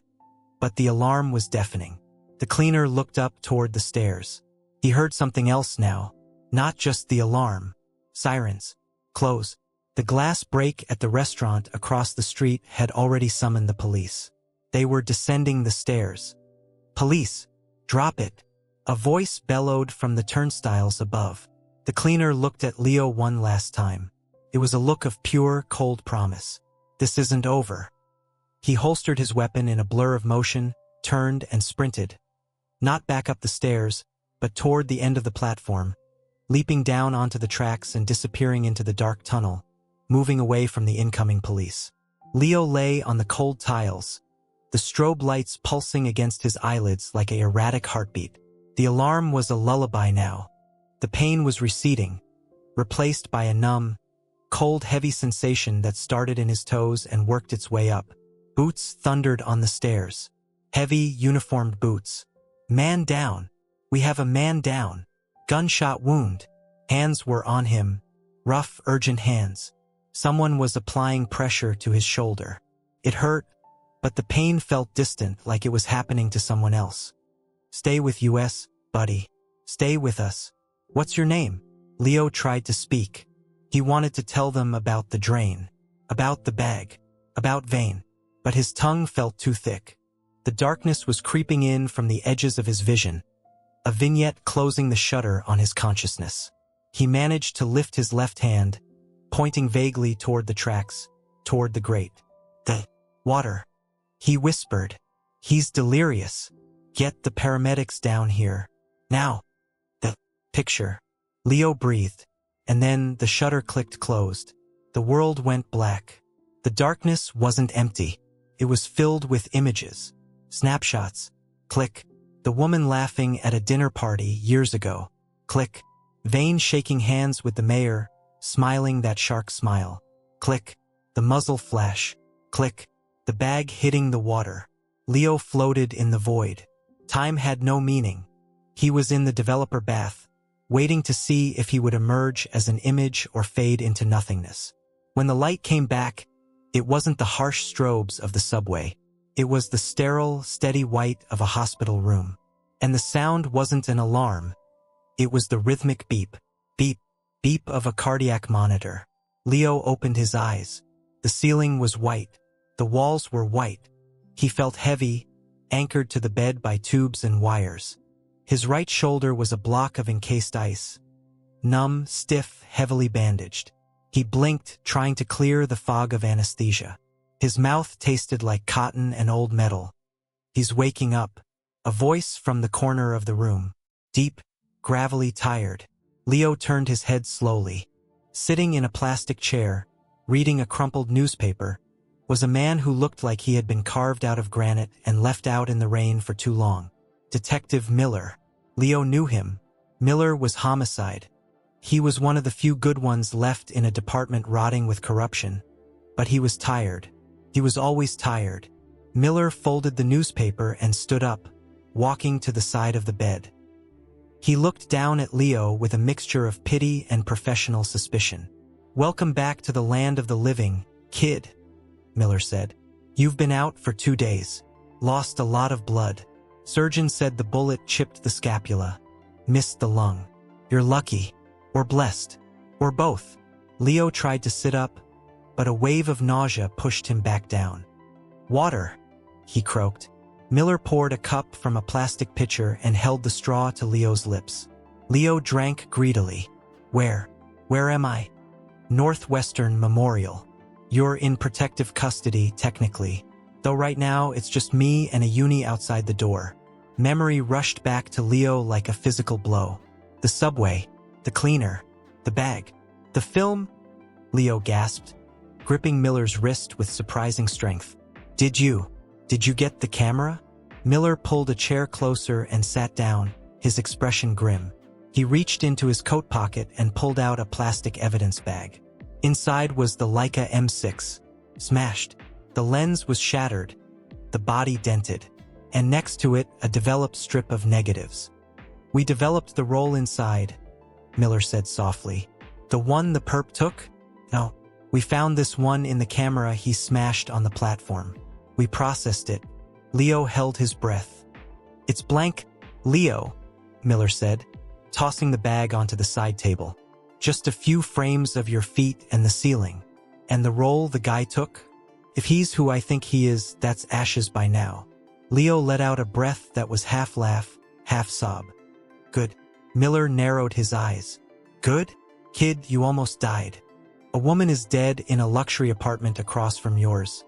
but the alarm was deafening. The cleaner looked up toward the stairs. He heard something else now, not just the alarm. Sirens. Close. The glass break at the restaurant across the street had already summoned the police. They were descending the stairs. Police! Drop it! A voice bellowed from the turnstiles above. The cleaner looked at Leo one last time. It was a look of pure, cold promise. This isn't over. He holstered his weapon in a blur of motion, turned and sprinted. Not back up the stairs, but toward the end of the platform, leaping down onto the tracks and disappearing into the dark tunnel, moving away from the incoming police. Leo lay on the cold tiles, the strobe lights pulsing against his eyelids like an erratic heartbeat. The alarm was a lullaby now. The pain was receding, replaced by a numb, cold, heavy sensation that started in his toes and worked its way up. Boots thundered on the stairs. Heavy, uniformed boots. Man down. We have a man down. Gunshot wound. Hands were on him. Rough, urgent hands. Someone was applying pressure to his shoulder. It hurt, but the pain felt distant, like it was happening to someone else. Stay with us, buddy. Stay with us. What's your name? Leo tried to speak. He wanted to tell them about the drain, about the bag, about Vane, but his tongue felt too thick. The darkness was creeping in from the edges of his vision, a vignette closing the shutter on his consciousness. He managed to lift his left hand, pointing vaguely toward the tracks, toward the grate. The water. He whispered. He's delirious. Get the paramedics down here. Now. The picture. Leo breathed, and then the shutter clicked closed. The world went black. The darkness wasn't empty. It was filled with images. Snapshots. Click. The woman laughing at a dinner party years ago. Click. Vane shaking hands with the mayor, smiling that shark smile. Click. The muzzle flash. Click. The bag hitting the water. Leo floated in the void. Time had no meaning. He was in the developer bath, waiting to see if he would emerge as an image or fade into nothingness. When the light came back, it wasn't the harsh strobes of the subway. It was the sterile, steady white of a hospital room. And the sound wasn't an alarm. It was the rhythmic beep, beep, beep of a cardiac monitor. Leo opened his eyes. The ceiling was white. The walls were white. He felt heavy, anchored to the bed by tubes and wires. His right shoulder was a block of encased ice. Numb, stiff, heavily bandaged. He blinked, trying to clear the fog of anesthesia. His mouth tasted like cotton and old metal. He's waking up. A voice from the corner of the room. Deep, gravelly, tired. Leo turned his head slowly. Sitting in a plastic chair, reading a crumpled newspaper, was a man who looked like he had been carved out of granite and left out in the rain for too long. Detective Miller. Leo knew him. Miller was homicide. He was one of the few good ones left in a department rotting with corruption. But he was tired. He was always tired. Miller folded the newspaper and stood up, walking to the side of the bed. He looked down at Leo with a mixture of pity and professional suspicion. "Welcome back to the land of the living, kid," Miller said. "You've been out for 2 days. Lost a lot of blood. Surgeon said the bullet chipped the scapula. Missed the lung. You're lucky. Or blessed. Or both." Leo tried to sit up, but a wave of nausea pushed him back down. "Water," he croaked. Miller poured a cup from a plastic pitcher and held the straw to Leo's lips. Leo drank greedily. Where am I?" "Northwestern Memorial. You're in protective custody, technically. Though right now, it's just me and a uni outside the door." Memory rushed back to Leo like a physical blow. The subway, the cleaner, the bag, the film, Leo gasped, gripping Miller's wrist with surprising strength. Did you get the camera?" Miller pulled a chair closer and sat down, his expression grim. He reached into his coat pocket and pulled out a plastic evidence bag. Inside was the Leica M6, smashed. The lens was shattered, the body dented, and next to it a developed strip of negatives. "We developed the roll inside," Miller said softly. "The one the perp took? No. We found this one in the camera he smashed on the platform. We processed it." Leo held his breath. "It's blank, Leo," Miller said, tossing the bag onto the side table. "Just a few frames of your feet and the ceiling. And the roll the guy took? If he's who I think he is, that's ashes by now." Leo let out a breath that was half laugh, half sob. "Good." Miller narrowed his eyes. "Good? Kid, you almost died. A woman is dead in a luxury apartment across from yours."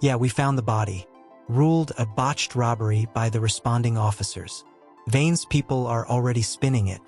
"Yeah, we found the body. Ruled a botched robbery by the responding officers. Vane's people are already spinning it.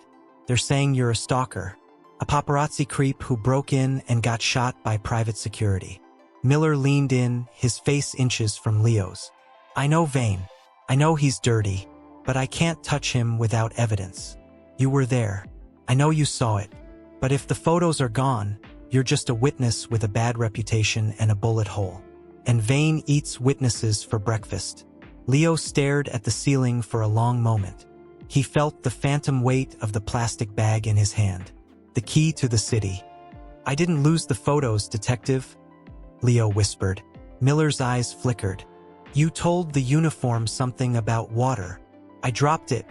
They're saying you're a stalker, a paparazzi creep who broke in and got shot by private security." Miller leaned in, his face inches from Leo's. "I know Vane. I know he's dirty, but I can't touch him without evidence. You were there. I know you saw it. But if the photos are gone, you're just a witness with a bad reputation and a bullet hole. And Vane eats witnesses for breakfast." Leo stared at the ceiling for a long moment. He felt the phantom weight of the plastic bag in his hand. The key to the city. "I didn't lose the photos, detective," Leo whispered. Miller's eyes flickered. "You told the uniform something about water." "I dropped it,"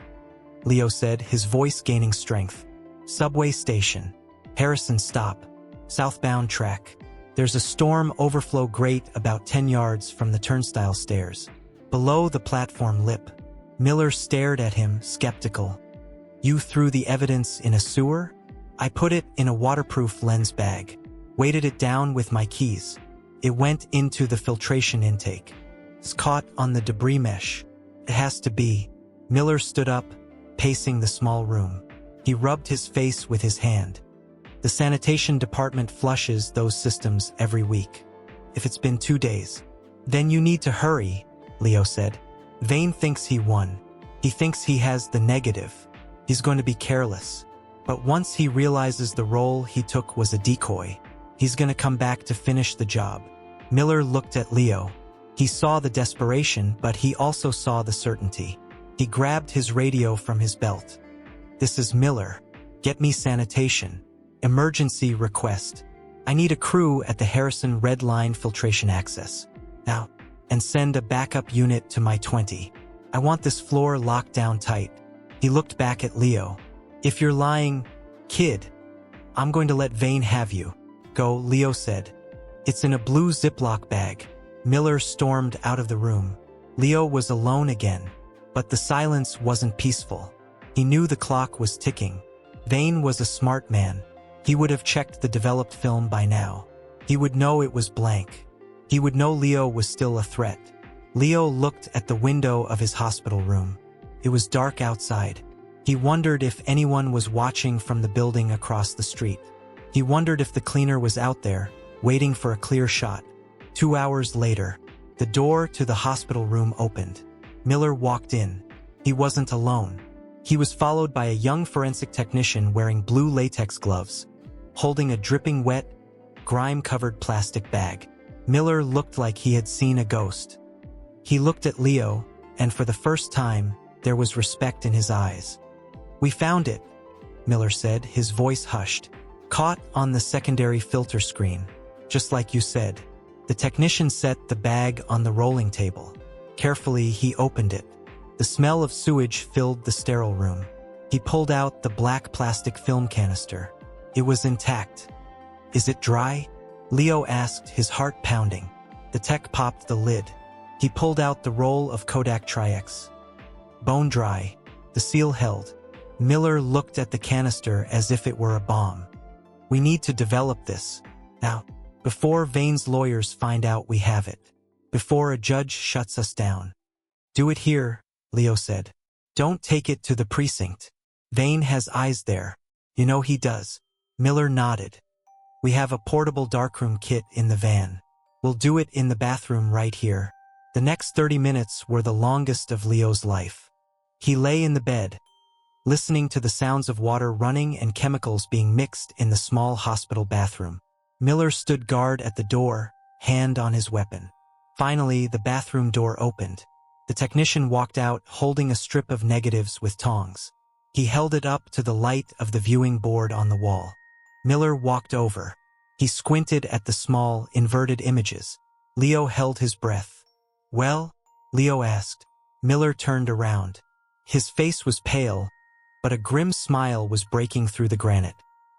Leo said, his voice gaining strength. "Subway station. Harrison stop. Southbound track. There's a storm overflow grate about 10 yards from the turnstile stairs. Below the platform lip." Miller stared at him, skeptical. "You threw the evidence in a sewer?" "I put it in a waterproof lens bag. Weighted it down with my keys. It went into the filtration intake. It's caught on the debris mesh. It has to be." Miller stood up, pacing the small room. He rubbed his face with his hand. "The sanitation department flushes those systems every week. If it's been 2 days, then you need to hurry," Leo said. "Vane thinks he won. He thinks he has the negative. He's going to be careless. But once he realizes the role he took was a decoy, he's going to come back to finish the job." Miller looked at Leo. He saw the desperation, but he also saw the certainty. He grabbed his radio from his belt. "This is Miller. Get me sanitation. Emergency request. I need a crew at the Harrison Red Line filtration access. Now. And send a backup unit to my 20. I want this floor locked down tight." He looked back at Leo. "If you're lying, kid, I'm going to let Vane have you." "Go," Leo said. "It's in a blue Ziploc bag." Miller stormed out of the room. Leo was alone again, but the silence wasn't peaceful. He knew the clock was ticking. Vane was a smart man. He would have checked the developed film by now. He would know it was blank. He would know Leo was still a threat. Leo looked at the window of his hospital room. It was dark outside. He wondered if anyone was watching from the building across the street. He wondered if the cleaner was out there, waiting for a clear shot. 2 hours later, the door to the hospital room opened. Miller walked in. He wasn't alone. He was followed by a young forensic technician wearing blue latex gloves, holding a dripping wet, grime-covered plastic bag. Miller looked like he had seen a ghost. He looked at Leo, and for the first time, there was respect in his eyes. "We found it," Miller said, his voice hushed. "Caught on the secondary filter screen, just like you said." The technician set the bag on the rolling table. Carefully, he opened it. The smell of sewage filled the sterile room. He pulled out the black plastic film canister. It was intact. "Is it dry?" Leo asked, his heart pounding. The tech popped the lid. He pulled out the roll of Kodak Tri-X. Bone dry. The seal held. Miller looked at the canister as if it were a bomb. "We need to develop this now, before Vane's lawyers find out we have it. Before a judge shuts us down." "Do it here," Leo said. "Don't take it to the precinct. Vane has eyes there. You know he does." Miller nodded. "We have a portable darkroom kit in the van. We'll do it in the bathroom right here." The next 30 minutes were the longest of Leo's life. He lay in the bed, listening to the sounds of water running and chemicals being mixed in the small hospital bathroom. Miller stood guard at the door, hand on his weapon. Finally, the bathroom door opened. The technician walked out holding a strip of negatives with tongs. He held it up to the light of the viewing board on the wall. Miller walked over. He squinted at the small, inverted images. Leo held his breath. "Well?" Leo asked. Miller turned around. His face was pale, but a grim smile was breaking through the granite.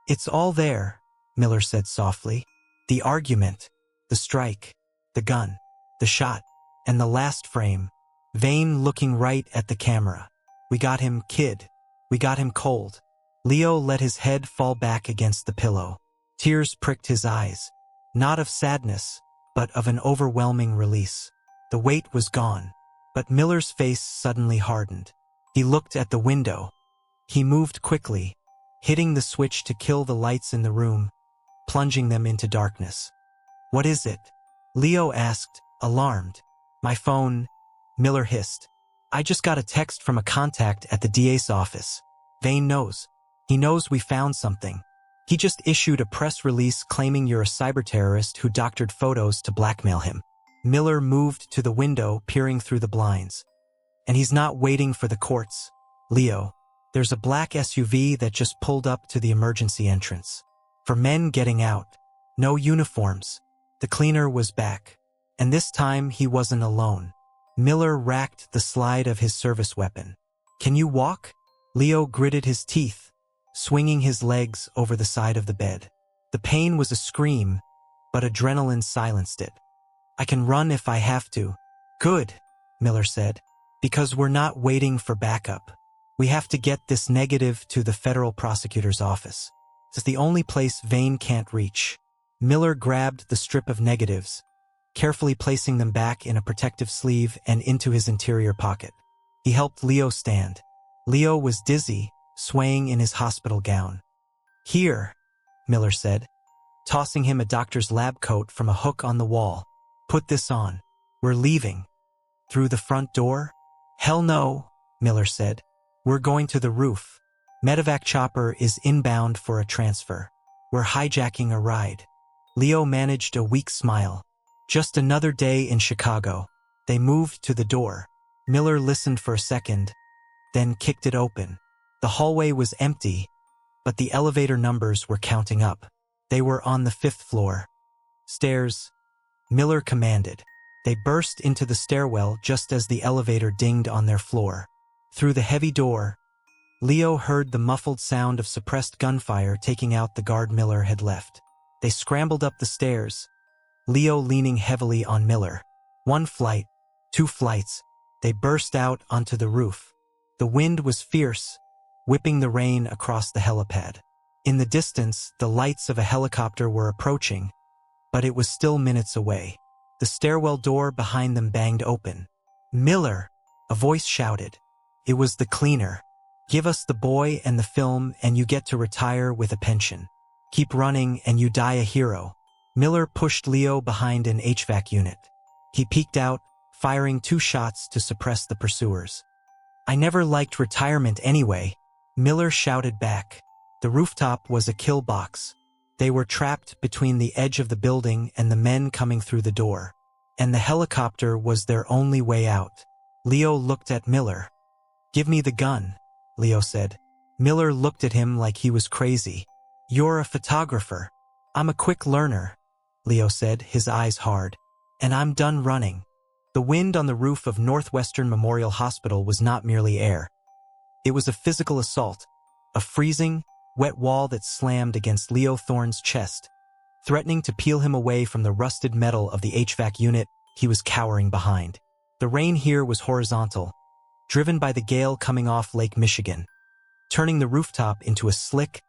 "It's all there," Miller said softly. "The argument, the strike, the gun, the shot, and the last frame. Vane looking right at the camera. We got him, kid. We got him cold." Leo let his head fall back against the pillow. Tears pricked his eyes, not of sadness, but of an overwhelming release. The weight was gone, but Miller's face suddenly hardened. He looked at the window. He moved quickly, hitting the switch to kill the lights in the room, plunging them into darkness. "What is it?" Leo asked, alarmed. "My phone," Miller hissed. "I just got a text from a contact at the DA's office. Vane knows. He knows we found something. He just issued a press release claiming you're a cyber terrorist who doctored photos to blackmail him." Miller moved to the window, peering through the blinds. "And he's not waiting for the courts, Leo. There's a black SUV that just pulled up to the emergency entrance. For men getting out. No uniforms. The cleaner was back. And this time he wasn't alone." Miller racked the slide of his service weapon. "Can you walk?" Leo gritted his teeth, swinging his legs over the side of the bed. The pain was a scream, but adrenaline silenced it. "I can run if I have to." "Good," Miller said, "because we're not waiting for backup. We have to get this negative to the federal prosecutor's office. It's the only place Vane can't reach." Miller grabbed the strip of negatives, carefully placing them back in a protective sleeve and into his interior pocket. He helped Leo stand. Leo was dizzy, swaying in his hospital gown. "Here," Miller said, tossing him a doctor's lab coat from a hook on the wall. "Put this on. We're leaving." "Through the front door?" "Hell no," Miller said. "We're going to the roof. Medevac chopper is inbound for a transfer. We're hijacking a ride." Leo managed a weak smile. Just another day in Chicago. They moved to the door. Miller listened for a second, then kicked it open. The hallway was empty, but the elevator numbers were counting up. They were on the 5th floor. "Stairs," Miller commanded. They burst into the stairwell just as the elevator dinged on their floor. Through the heavy door, Leo heard the muffled sound of suppressed gunfire taking out the guard Miller had left. They scrambled up the stairs, Leo leaning heavily on Miller. 1 flight, 2 flights. They burst out onto the roof. The wind was fierce, whipping the rain across the helipad. In the distance, the lights of a helicopter were approaching, but it was still minutes away. The stairwell door behind them banged open. "Miller!" a voice shouted. It was the cleaner. "Give us the boy and the film and you get to retire with a pension. Keep running and you die a hero." Miller pushed Leo behind an HVAC unit. He peeked out, firing 2 shots to suppress the pursuers. "I never liked retirement anyway," Miller shouted back. The rooftop was a kill box. They were trapped between the edge of the building and the men coming through the door. And the helicopter was their only way out. Leo looked at Miller. "Give me the gun," Leo said. Miller looked at him like he was crazy. "You're a photographer." "I'm a quick learner," Leo said, his eyes hard. "And I'm done running." The wind on the roof of Northwestern Memorial Hospital was not merely air. It was a physical assault, a freezing, wet wall that slammed against Leo Thorne's chest, threatening to peel him away from the rusted metal of the HVAC unit he was cowering behind. The rain here was horizontal, driven by the gale coming off Lake Michigan, turning the rooftop into a slick,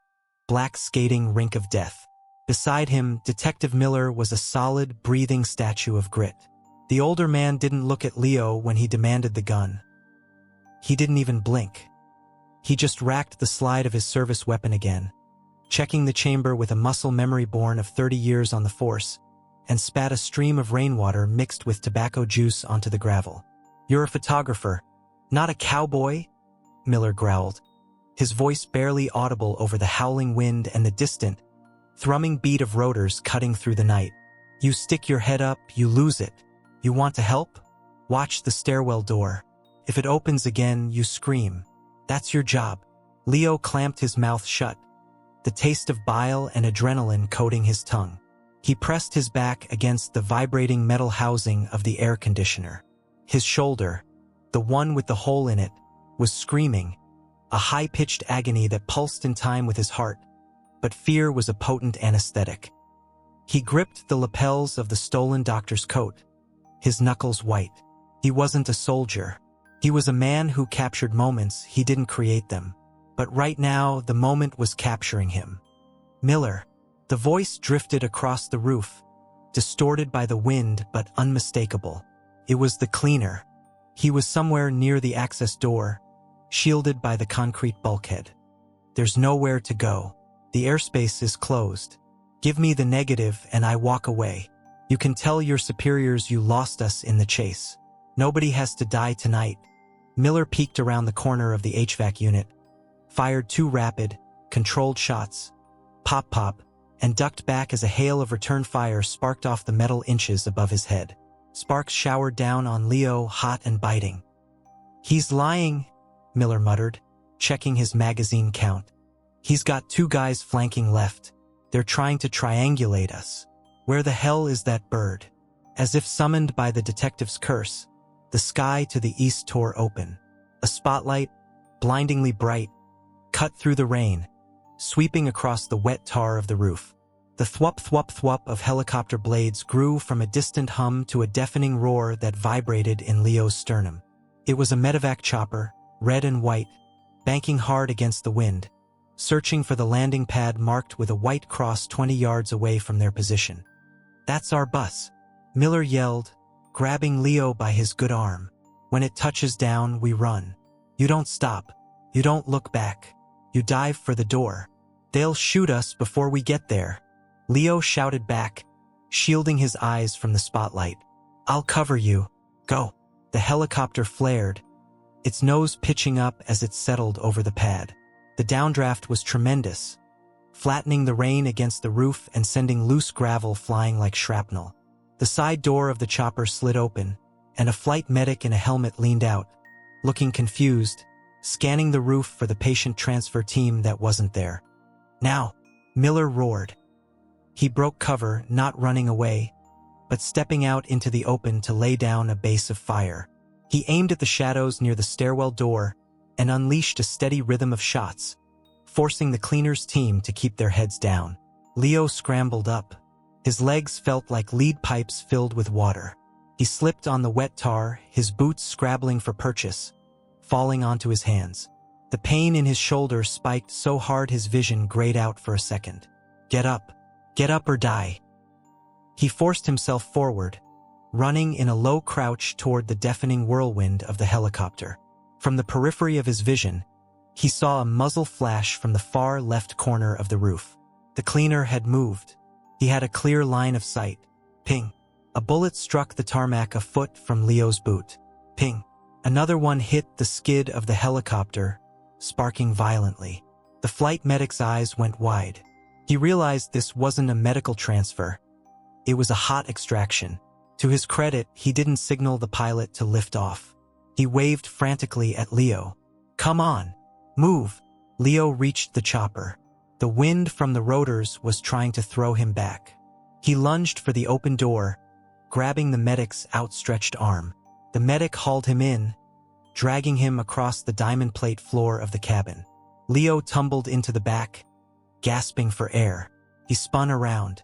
black skating rink of death. Beside him, Detective Miller was a solid, breathing statue of grit. The older man didn't look at Leo when he demanded the gun. He didn't even blink. He just racked the slide of his service weapon again, checking the chamber with a muscle memory born of 30 years on the force, and spat a stream of rainwater mixed with tobacco juice onto the gravel. "You're a photographer, not a cowboy," Miller growled, his voice barely audible over the howling wind and the distant, thrumming beat of rotors cutting through the night. "You stick your head up, you lose it. You want to help? Watch the stairwell door. If it opens again, you scream. That's your job." Leo clamped his mouth shut, the taste of bile and adrenaline coating his tongue. He pressed his back against the vibrating metal housing of the air conditioner. His shoulder, the one with the hole in it, was screaming, a high-pitched agony that pulsed in time with his heart, but fear was a potent anesthetic. He gripped the lapels of the stolen doctor's coat, his knuckles white. He wasn't a soldier. He was a man who captured moments, he didn't create them. But right now, the moment was capturing him. "Miller." The voice drifted across the roof, distorted by the wind but unmistakable. It was the cleaner. He was somewhere near the access door, shielded by the concrete bulkhead. "There's nowhere to go. The airspace is closed. Give me the negative and I walk away. You can tell your superiors you lost us in the chase. Nobody has to die tonight." Miller peeked around the corner of the HVAC unit, fired 2 rapid, controlled shots, pop-pop, and ducked back as a hail of return fire sparked off the metal inches above his head. Sparks showered down on Leo, hot and biting. "He's lying," Miller muttered, checking his magazine count. "He's got 2 guys flanking left. They're trying to triangulate us. Where the hell is that bird?" As if summoned by the detective's curse, the sky to the east tore open. A spotlight, blindingly bright, cut through the rain, sweeping across the wet tar of the roof. The thwop-thwop-thwop of helicopter blades grew from a distant hum to a deafening roar that vibrated in Leo's sternum. It was a medevac chopper, red and white, banking hard against the wind, searching for the landing pad marked with a white cross 20 yards away from their position. "That's our bus," Miller yelled, grabbing Leo by his good arm. "When it touches down, we run. You don't stop. You don't look back. You dive for the door. They'll shoot us before we get there." Leo shouted back, shielding his eyes from the spotlight. "I'll cover you. Go." The helicopter flared, its nose pitching up as it settled over the pad. The downdraft was tremendous, flattening the rain against the roof and sending loose gravel flying like shrapnel. The side door of the chopper slid open, and a flight medic in a helmet leaned out, looking confused, scanning the roof for the patient transfer team that wasn't there. "Now!" Miller roared. He broke cover, not running away, but stepping out into the open to lay down a base of fire. He aimed at the shadows near the stairwell door and unleashed a steady rhythm of shots, forcing the cleaners' team to keep their heads down. Leo scrambled up. His legs felt like lead pipes filled with water. He slipped on the wet tar, his boots scrabbling for purchase, falling onto his hands. The pain in his shoulder spiked so hard his vision grayed out for a second. Get up or die." He forced himself forward, running in a low crouch toward the deafening whirlwind of the helicopter. From the periphery of his vision, he saw a muzzle flash from the far left corner of the roof. The cleaner had moved. He had a clear line of sight. Ping. A bullet struck the tarmac a foot from Leo's boot. Ping. Another one hit the skid of the helicopter, sparking violently. The flight medic's eyes went wide. He realized this wasn't a medical transfer. It was a hot extraction. To his credit, he didn't signal the pilot to lift off. He waved frantically at Leo. "Come on, move." Leo reached the chopper. The wind from the rotors was trying to throw him back. He lunged for the open door, grabbing the medic's outstretched arm. The medic hauled him in, dragging him across the diamond plate floor of the cabin. Leo tumbled into the back, gasping for air. He spun around.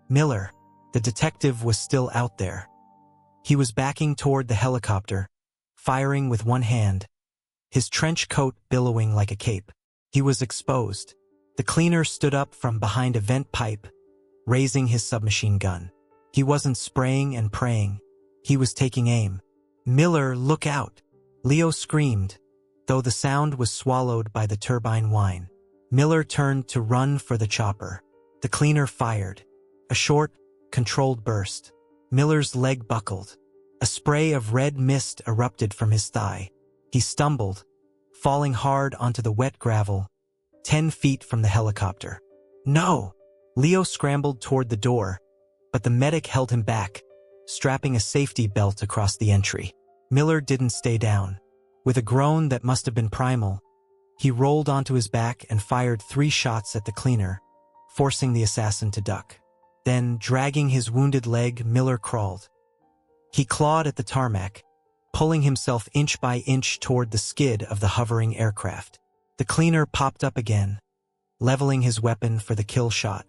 Miller, the detective, was still out there. He was backing toward the helicopter, firing with one hand, his trench coat billowing like a cape. He was exposed. The cleaner stood up from behind a vent pipe, raising his submachine gun. He wasn't spraying and praying. He was taking aim. "Miller, look out!" Leo screamed, though the sound was swallowed by the turbine whine. Miller turned to run for the chopper. The cleaner fired. A short, controlled burst. Miller's leg buckled. A spray of red mist erupted from his thigh. He stumbled, falling hard onto the wet gravel, 10 feet from the helicopter. "No!" Leo scrambled toward the door, but the medic held him back, strapping a safety belt across the entry. Miller didn't stay down. With a groan that must have been primal, he rolled onto his back and fired 3 shots at the cleaner, forcing the assassin to duck. Then, dragging his wounded leg, Miller crawled. He clawed at the tarmac, pulling himself inch by inch toward the skid of the hovering aircraft. The cleaner popped up again, leveling his weapon for the kill shot.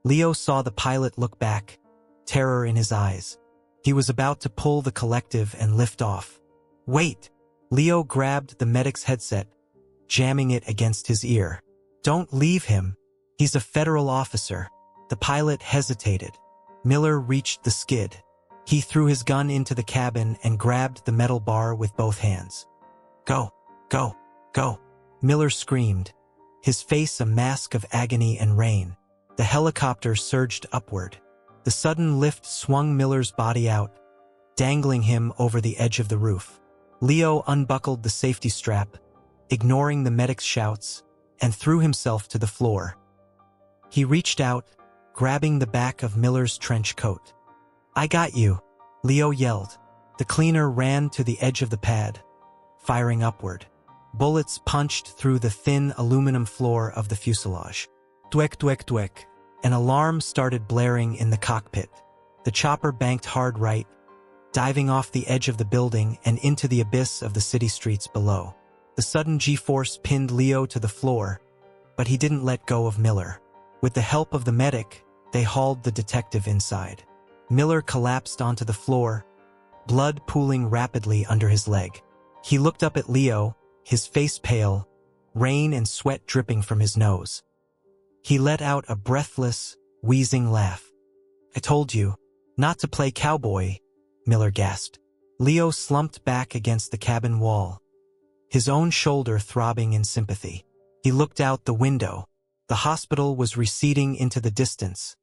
Leo saw the pilot look back, terror in his eyes. He was about to pull the collective and lift off. "Wait!" Leo grabbed the medic's headset, jamming it against his ear. "Don't leave him. He's a federal officer." The pilot hesitated. Miller reached the skid. He threw his gun into the cabin and grabbed the metal bar with both hands. "Go, go, go," Miller screamed, his face a mask of agony and rain. The helicopter surged upward. The sudden lift swung Miller's body out, dangling him over the edge of the roof. Leo unbuckled the safety strap, ignoring the medic's shouts, and threw himself to the floor. He reached out, grabbing the back of Miller's trench coat. "I got you," Leo yelled. The cleaner ran to the edge of the pad, firing upward. Bullets punched through the thin aluminum floor of the fuselage. Dwek, dwek, dwek. An alarm started blaring in the cockpit. The chopper banked hard right, diving off the edge of the building and into the abyss of the city streets below. The sudden G-force pinned Leo to the floor, but he didn't let go of Miller. With the help of the medic, they hauled the detective inside. Miller collapsed onto the floor, blood pooling rapidly under his leg. He looked up at Leo, his face pale, rain and sweat dripping from his nose. He let out a breathless, wheezing laugh. "I told you not to play cowboy," Miller gasped. Leo slumped back against the cabin wall, his own shoulder throbbing in sympathy. He looked out the window. The hospital was receding into the distance,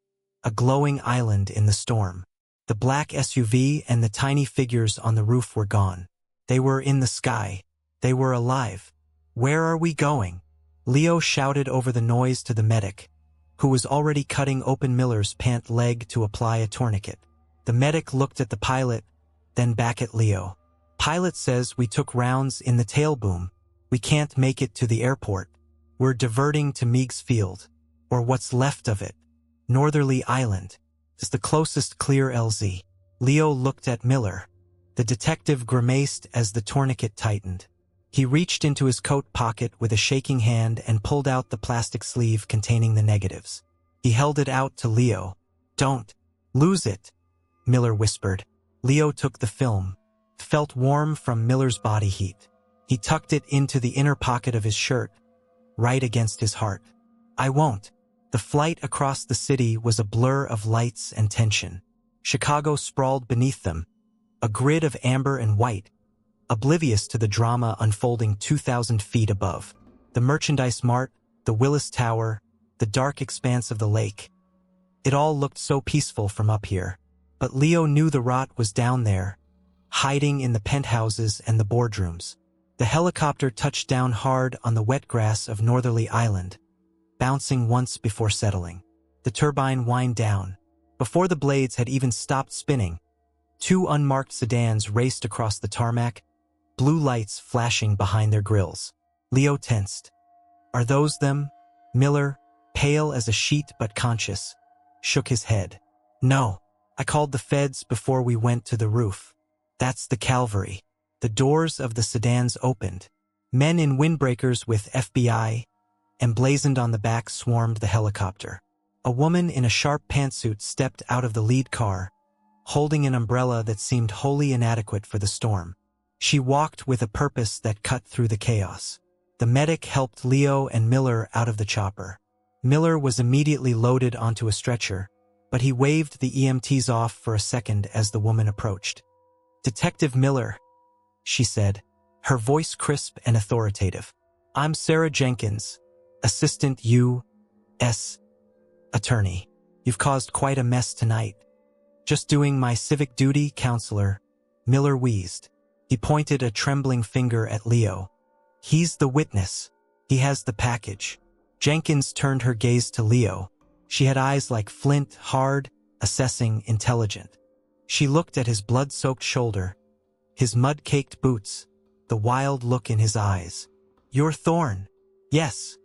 a glowing island in the storm. The black SUV and the tiny figures on the roof were gone. They were in the sky. They were alive. "Where are we going?" Leo shouted over the noise to the medic, who was already cutting open Miller's pant leg to apply a tourniquet. The medic looked at the pilot, then back at Leo. "Pilot says we took rounds in the tail boom. We can't make it to the airport. We're diverting to Meigs Field, or what's left of it. Northerly Island is the closest clear LZ." Leo looked at Miller. The detective grimaced as the tourniquet tightened. He reached into his coat pocket with a shaking hand and pulled out the plastic sleeve containing the negatives. He held it out to Leo. "Don't lose it," Miller whispered. Leo took the film, felt warm from Miller's body heat. He tucked it into the inner pocket of his shirt, right against his heart. "I won't." The flight across the city was a blur of lights and tension. Chicago sprawled beneath them, a grid of amber and white, oblivious to the drama unfolding 2,000 feet above. The Merchandise Mart, the Willis Tower, the dark expanse of the lake. It all looked so peaceful from up here. But Leo knew the rot was down there, hiding in the penthouses and the boardrooms. The helicopter touched down hard on the wet grass of Northerly Island, bouncing once before settling. The turbine whined down. Before the blades had even stopped spinning, two unmarked sedans raced across the tarmac, blue lights flashing behind their grills. Leo tensed. Are those them? Miller, pale as a sheet but conscious, shook his head. No, I called the feds before we went to the roof. That's the cavalry. The doors of the sedans opened. Men in windbreakers with FBI emblazoned on the back swarmed the helicopter. A woman in a sharp pantsuit stepped out of the lead car, holding an umbrella that seemed wholly inadequate for the storm. She walked with a purpose that cut through the chaos. The medic helped Leo and Miller out of the chopper. Miller was immediately loaded onto a stretcher, but he waved the EMTs off for a second as the woman approached. Detective Miller, she said, her voice crisp and authoritative. I'm Sarah Jenkins, Assistant U.S. Attorney. You've caused quite a mess tonight. Just doing my civic duty, counselor, Miller wheezed. He pointed a trembling finger at Leo. He's the witness. He has the package. Jenkins turned her gaze to Leo. She had eyes like flint, hard, assessing, intelligent. She looked at his blood-soaked shoulder, his mud-caked boots, the wild look in his eyes. You're Thorne. Yes,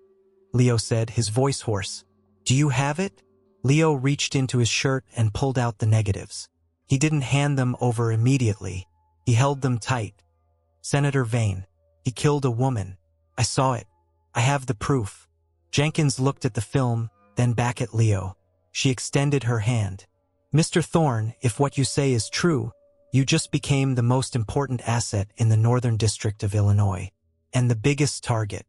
Leo said, his voice hoarse. Do you have it? Leo reached into his shirt and pulled out the negatives. He didn't hand them over immediately. He held them tight. Senator Vane. He killed a woman. I saw it. I have the proof. Jenkins looked at the film, then back at Leo. She extended her hand. Mr. Thorne, if what you say is true, you just became the most important asset in the Northern District of Illinois. And the biggest target.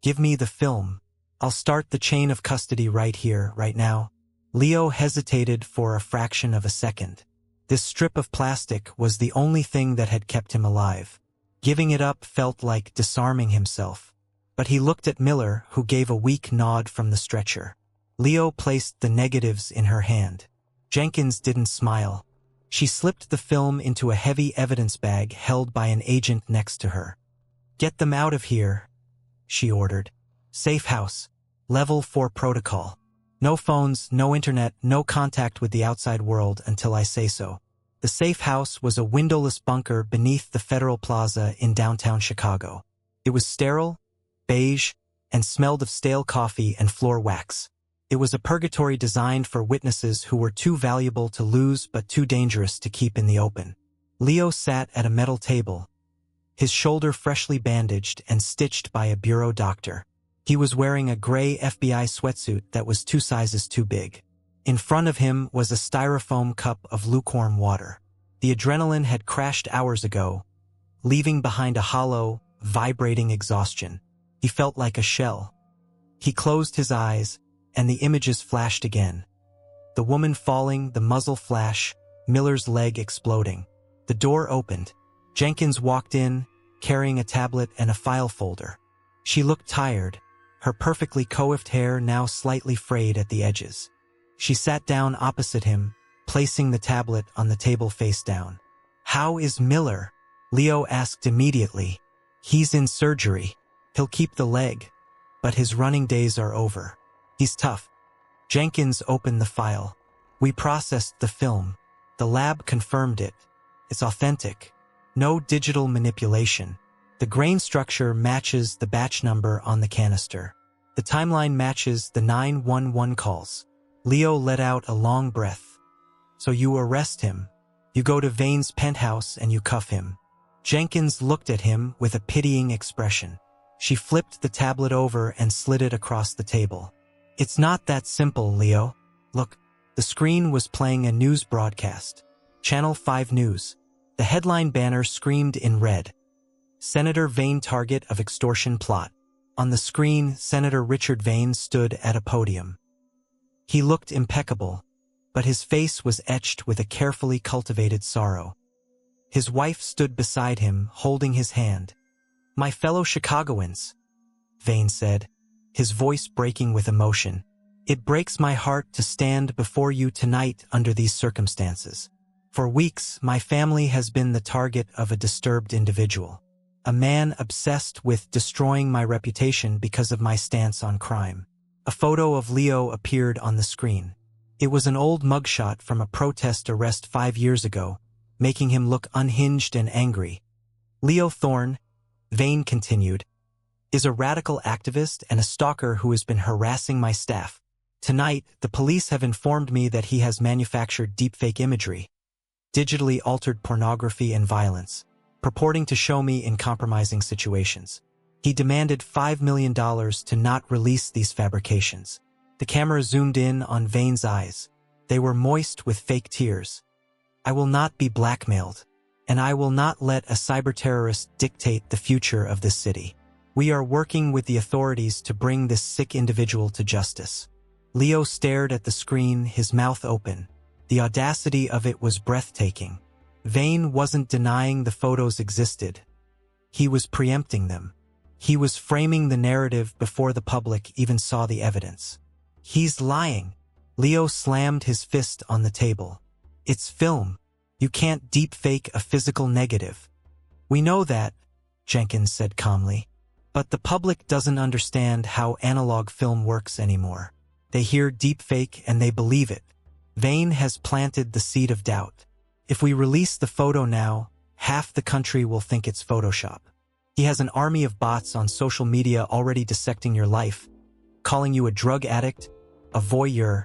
Give me the film. I'll start the chain of custody right here, right now. Leo hesitated for a fraction of a second. This strip of plastic was the only thing that had kept him alive. Giving it up felt like disarming himself. But he looked at Miller, who gave a weak nod from the stretcher. Leo placed the negatives in her hand. Jenkins didn't smile. She slipped the film into a heavy evidence bag held by an agent next to her. Get them out of here, she ordered. Safe house. Level 4 protocol. No phones, no internet, no contact with the outside world until I say so. The safe house was a windowless bunker beneath the Federal Plaza in downtown Chicago. It was sterile, beige, and smelled of stale coffee and floor wax. It was a purgatory designed for witnesses who were too valuable to lose but too dangerous to keep in the open. Leo sat at a metal table, his shoulder freshly bandaged and stitched by a bureau doctor. He was wearing a gray FBI sweatsuit that was 2 sizes too big. In front of him was a styrofoam cup of lukewarm water. The adrenaline had crashed hours ago, leaving behind a hollow, vibrating exhaustion. He felt like a shell. He closed his eyes, and the images flashed again. The woman falling, the muzzle flash, Miller's leg exploding. The door opened. Jenkins walked in, carrying a tablet and a file folder. She looked tired, her perfectly coiffed hair now slightly frayed at the edges. She sat down opposite him, placing the tablet on the table face down. How is Miller? Leo asked immediately. He's in surgery. He'll keep the leg, but his running days are over. He's tough. Jenkins opened the file. We processed the film. The lab confirmed it. It's authentic. No digital manipulation. The grain structure matches the batch number on the canister. The timeline matches the 911 calls. Leo let out a long breath. So you arrest him. You go to Vane's penthouse and you cuff him. Jenkins looked at him with a pitying expression. She flipped the tablet over and slid it across the table. It's not that simple, Leo. Look, the screen was playing a news broadcast. Channel 5 News. The headline banner screamed in red. Senator Vane target of extortion plot. On the screen, Senator Richard Vane stood at a podium. He looked impeccable, but his face was etched with a carefully cultivated sorrow. His wife stood beside him, holding his hand. My fellow Chicagoans, Vane said, his voice breaking with emotion. It breaks my heart to stand before you tonight under these circumstances. For weeks, my family has been the target of a disturbed individual. A man obsessed with destroying my reputation because of my stance on crime. A photo of Leo appeared on the screen. It was an old mugshot from a protest arrest 5 years ago, making him look unhinged and angry. Leo Thorne, Vane continued, is a radical activist and a stalker who has been harassing my staff. Tonight, the police have informed me that he has manufactured deepfake imagery, digitally altered pornography and violence, purporting to show me in compromising situations. He demanded $5 million to not release these fabrications. The camera zoomed in on Vane's eyes. They were moist with fake tears. I will not be blackmailed, and I will not let a cyber-terrorist dictate the future of this city. We are working with the authorities to bring this sick individual to justice. Leo stared at the screen, his mouth open. The audacity of it was breathtaking. Vane wasn't denying the photos existed. He was preempting them. He was framing the narrative before the public even saw the evidence. He's lying. Leo slammed his fist on the table. It's film. You can't deepfake a physical negative. We know that, Jenkins said calmly. But the public doesn't understand how analog film works anymore. They hear deepfake and they believe it. Vane has planted the seed of doubt. If we release the photo now, half the country will think it's Photoshop. He has an army of bots on social media already dissecting your life, calling you a drug addict, a voyeur,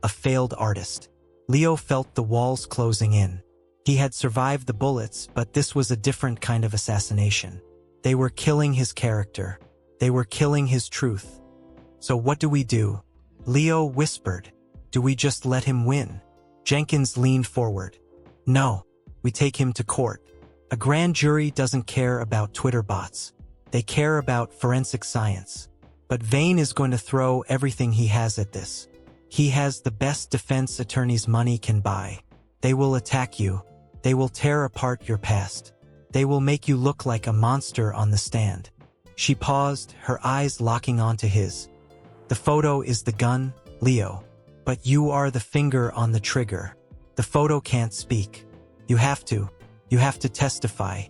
a failed artist. Leo felt the walls closing in. He had survived the bullets, but this was a different kind of assassination. They were killing his character. They were killing his truth. So what do we do? Leo whispered. Do we just let him win? Jenkins leaned forward. No, we take him to court. A grand jury doesn't care about Twitter bots. They care about forensic science. But Vane is going to throw everything he has at this. He has the best defense attorney's money can buy. They will attack you. They will tear apart your past. They will make you look like a monster on the stand. She paused, her eyes locking onto his. The photo is the gun, Leo. But you are the finger on the trigger. The photo can't speak. You have to testify.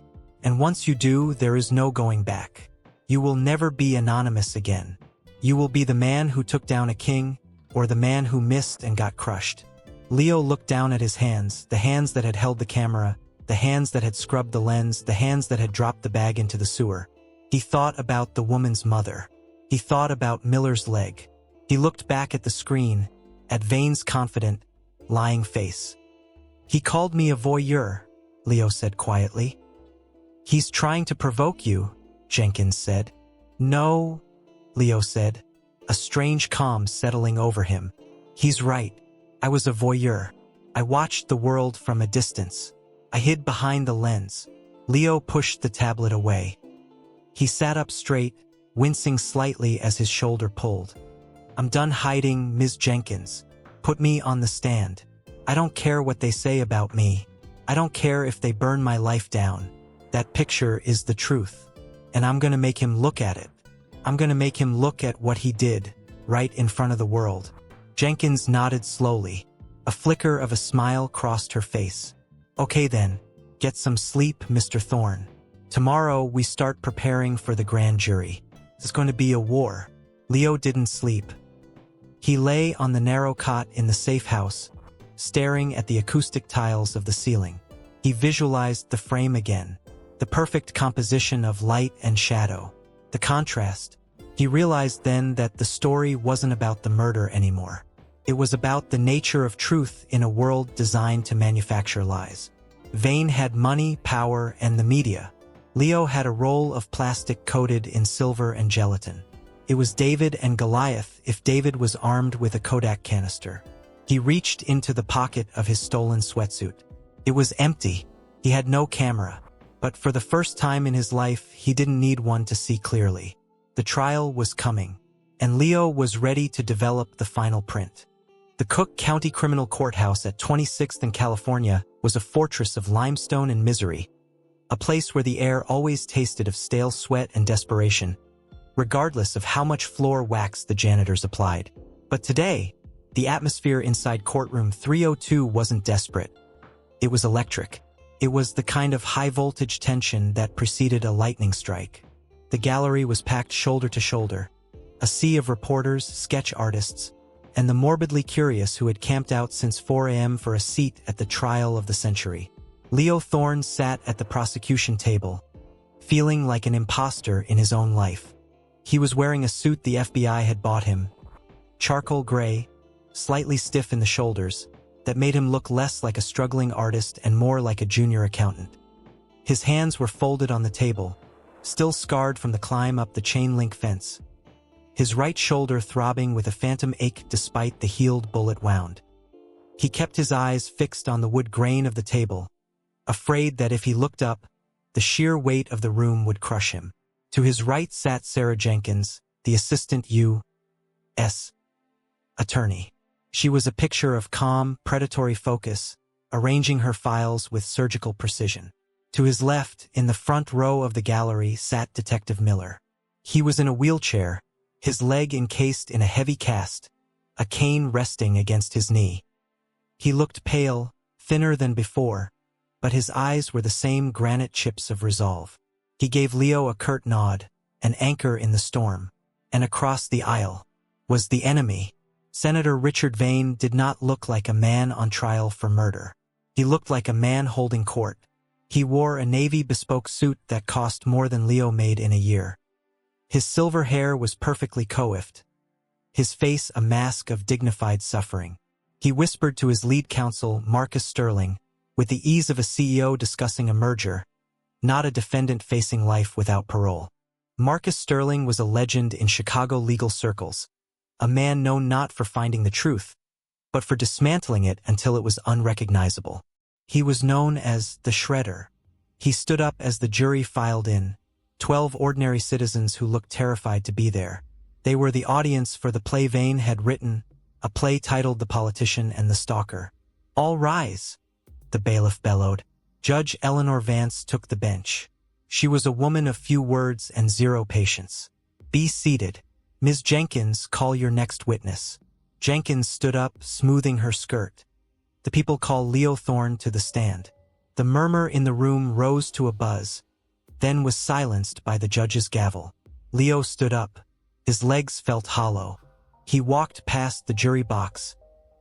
And once you do, there is no going back. You will never be anonymous again. You will be the man who took down a king, or the man who missed and got crushed. Leo looked down at his hands, the hands that had held the camera, the hands that had scrubbed the lens, the hands that had dropped the bag into the sewer. He thought about the woman's mother. He thought about Miller's leg. He looked back at the screen, at Vane's confident, lying face. He called me a voyeur, Leo said quietly. He's trying to provoke you, Jenkins said. No, Leo said, a strange calm settling over him. He's right. I was a voyeur. I watched the world from a distance. I hid behind the lens. Leo pushed the tablet away. He sat up straight, wincing slightly as his shoulder pulled. I'm done hiding, Ms. Jenkins. Put me on the stand. I don't care what they say about me. I don't care if they burn my life down. That picture is the truth. And I'm gonna make him look at it. I'm gonna make him look at what he did, right in front of the world. Jenkins nodded slowly. A flicker of a smile crossed her face. Okay then, get some sleep, Mr. Thorne. Tomorrow we start preparing for the grand jury. It's going to be a war. Leo didn't sleep. He lay on the narrow cot in the safe house, staring at the acoustic tiles of the ceiling. He visualized the frame again, the perfect composition of light and shadow, the contrast. He realized then that the story wasn't about the murder anymore. It was about the nature of truth in a world designed to manufacture lies. Vane had money, power, and the media. Leo had a roll of plastic coated in silver and gelatin. It was David and Goliath if David was armed with a Kodak canister. He reached into the pocket of his stolen sweatsuit. It was empty. He had no camera. But for the first time in his life, he didn't need one to see clearly. The trial was coming, and Leo was ready to develop the final print. The Cook County Criminal Courthouse at 26th and California was a fortress of limestone and misery, a place where the air always tasted of stale sweat and desperation, regardless of how much floor wax the janitors applied. But today, the atmosphere inside courtroom 302 wasn't desperate. It was electric. It was the kind of high-voltage tension that preceded a lightning strike. The gallery was packed shoulder to shoulder, a sea of reporters, sketch artists, and the morbidly curious who had camped out since 4 a.m. for a seat at the trial of the century. Leo Thorne sat at the prosecution table, feeling like an imposter in his own life. He was wearing a suit the FBI had bought him, charcoal gray, slightly stiff in the shoulders, that made him look less like a struggling artist and more like a junior accountant. His hands were folded on the table, still scarred from the climb up the chain-link fence. His right shoulder throbbing with a phantom ache despite the healed bullet wound. He kept his eyes fixed on the wood grain of the table, afraid that if he looked up, the sheer weight of the room would crush him. To his right sat Sarah Jenkins, the assistant U.S. attorney. She was a picture of calm, predatory focus, arranging her files with surgical precision. To his left, in the front row of the gallery, sat Detective Miller. He was in a wheelchair, his leg encased in a heavy cast, a cane resting against his knee. He looked pale, thinner than before, but his eyes were the same granite chips of resolve. He gave Leo a curt nod, an anchor in the storm, and across the aisle was the enemy. Senator Richard Vane did not look like a man on trial for murder. He looked like a man holding court. He wore a navy bespoke suit that cost more than Leo made in a year. His silver hair was perfectly coiffed, his face a mask of dignified suffering. He whispered to his lead counsel, Marcus Sterling, with the ease of a CEO discussing a merger, not a defendant facing life without parole. Marcus Sterling was a legend in Chicago legal circles, a man known not for finding the truth, but for dismantling it until it was unrecognizable. He was known as the Shredder. He stood up as the jury filed in, 12 ordinary citizens who looked terrified to be there. They were the audience for the play Vane had written, a play titled The Politician and the Stalker. "All rise," the bailiff bellowed. Judge Eleanor Vance took the bench. She was a woman of few words and zero patience. "Be seated. Ms. Jenkins, call your next witness." Jenkins stood up, smoothing her skirt. The people called Leo Thorne to the stand. The murmur in the room rose to a buzz, then was silenced by the judge's gavel. Leo stood up. His legs felt hollow. He walked past the jury box,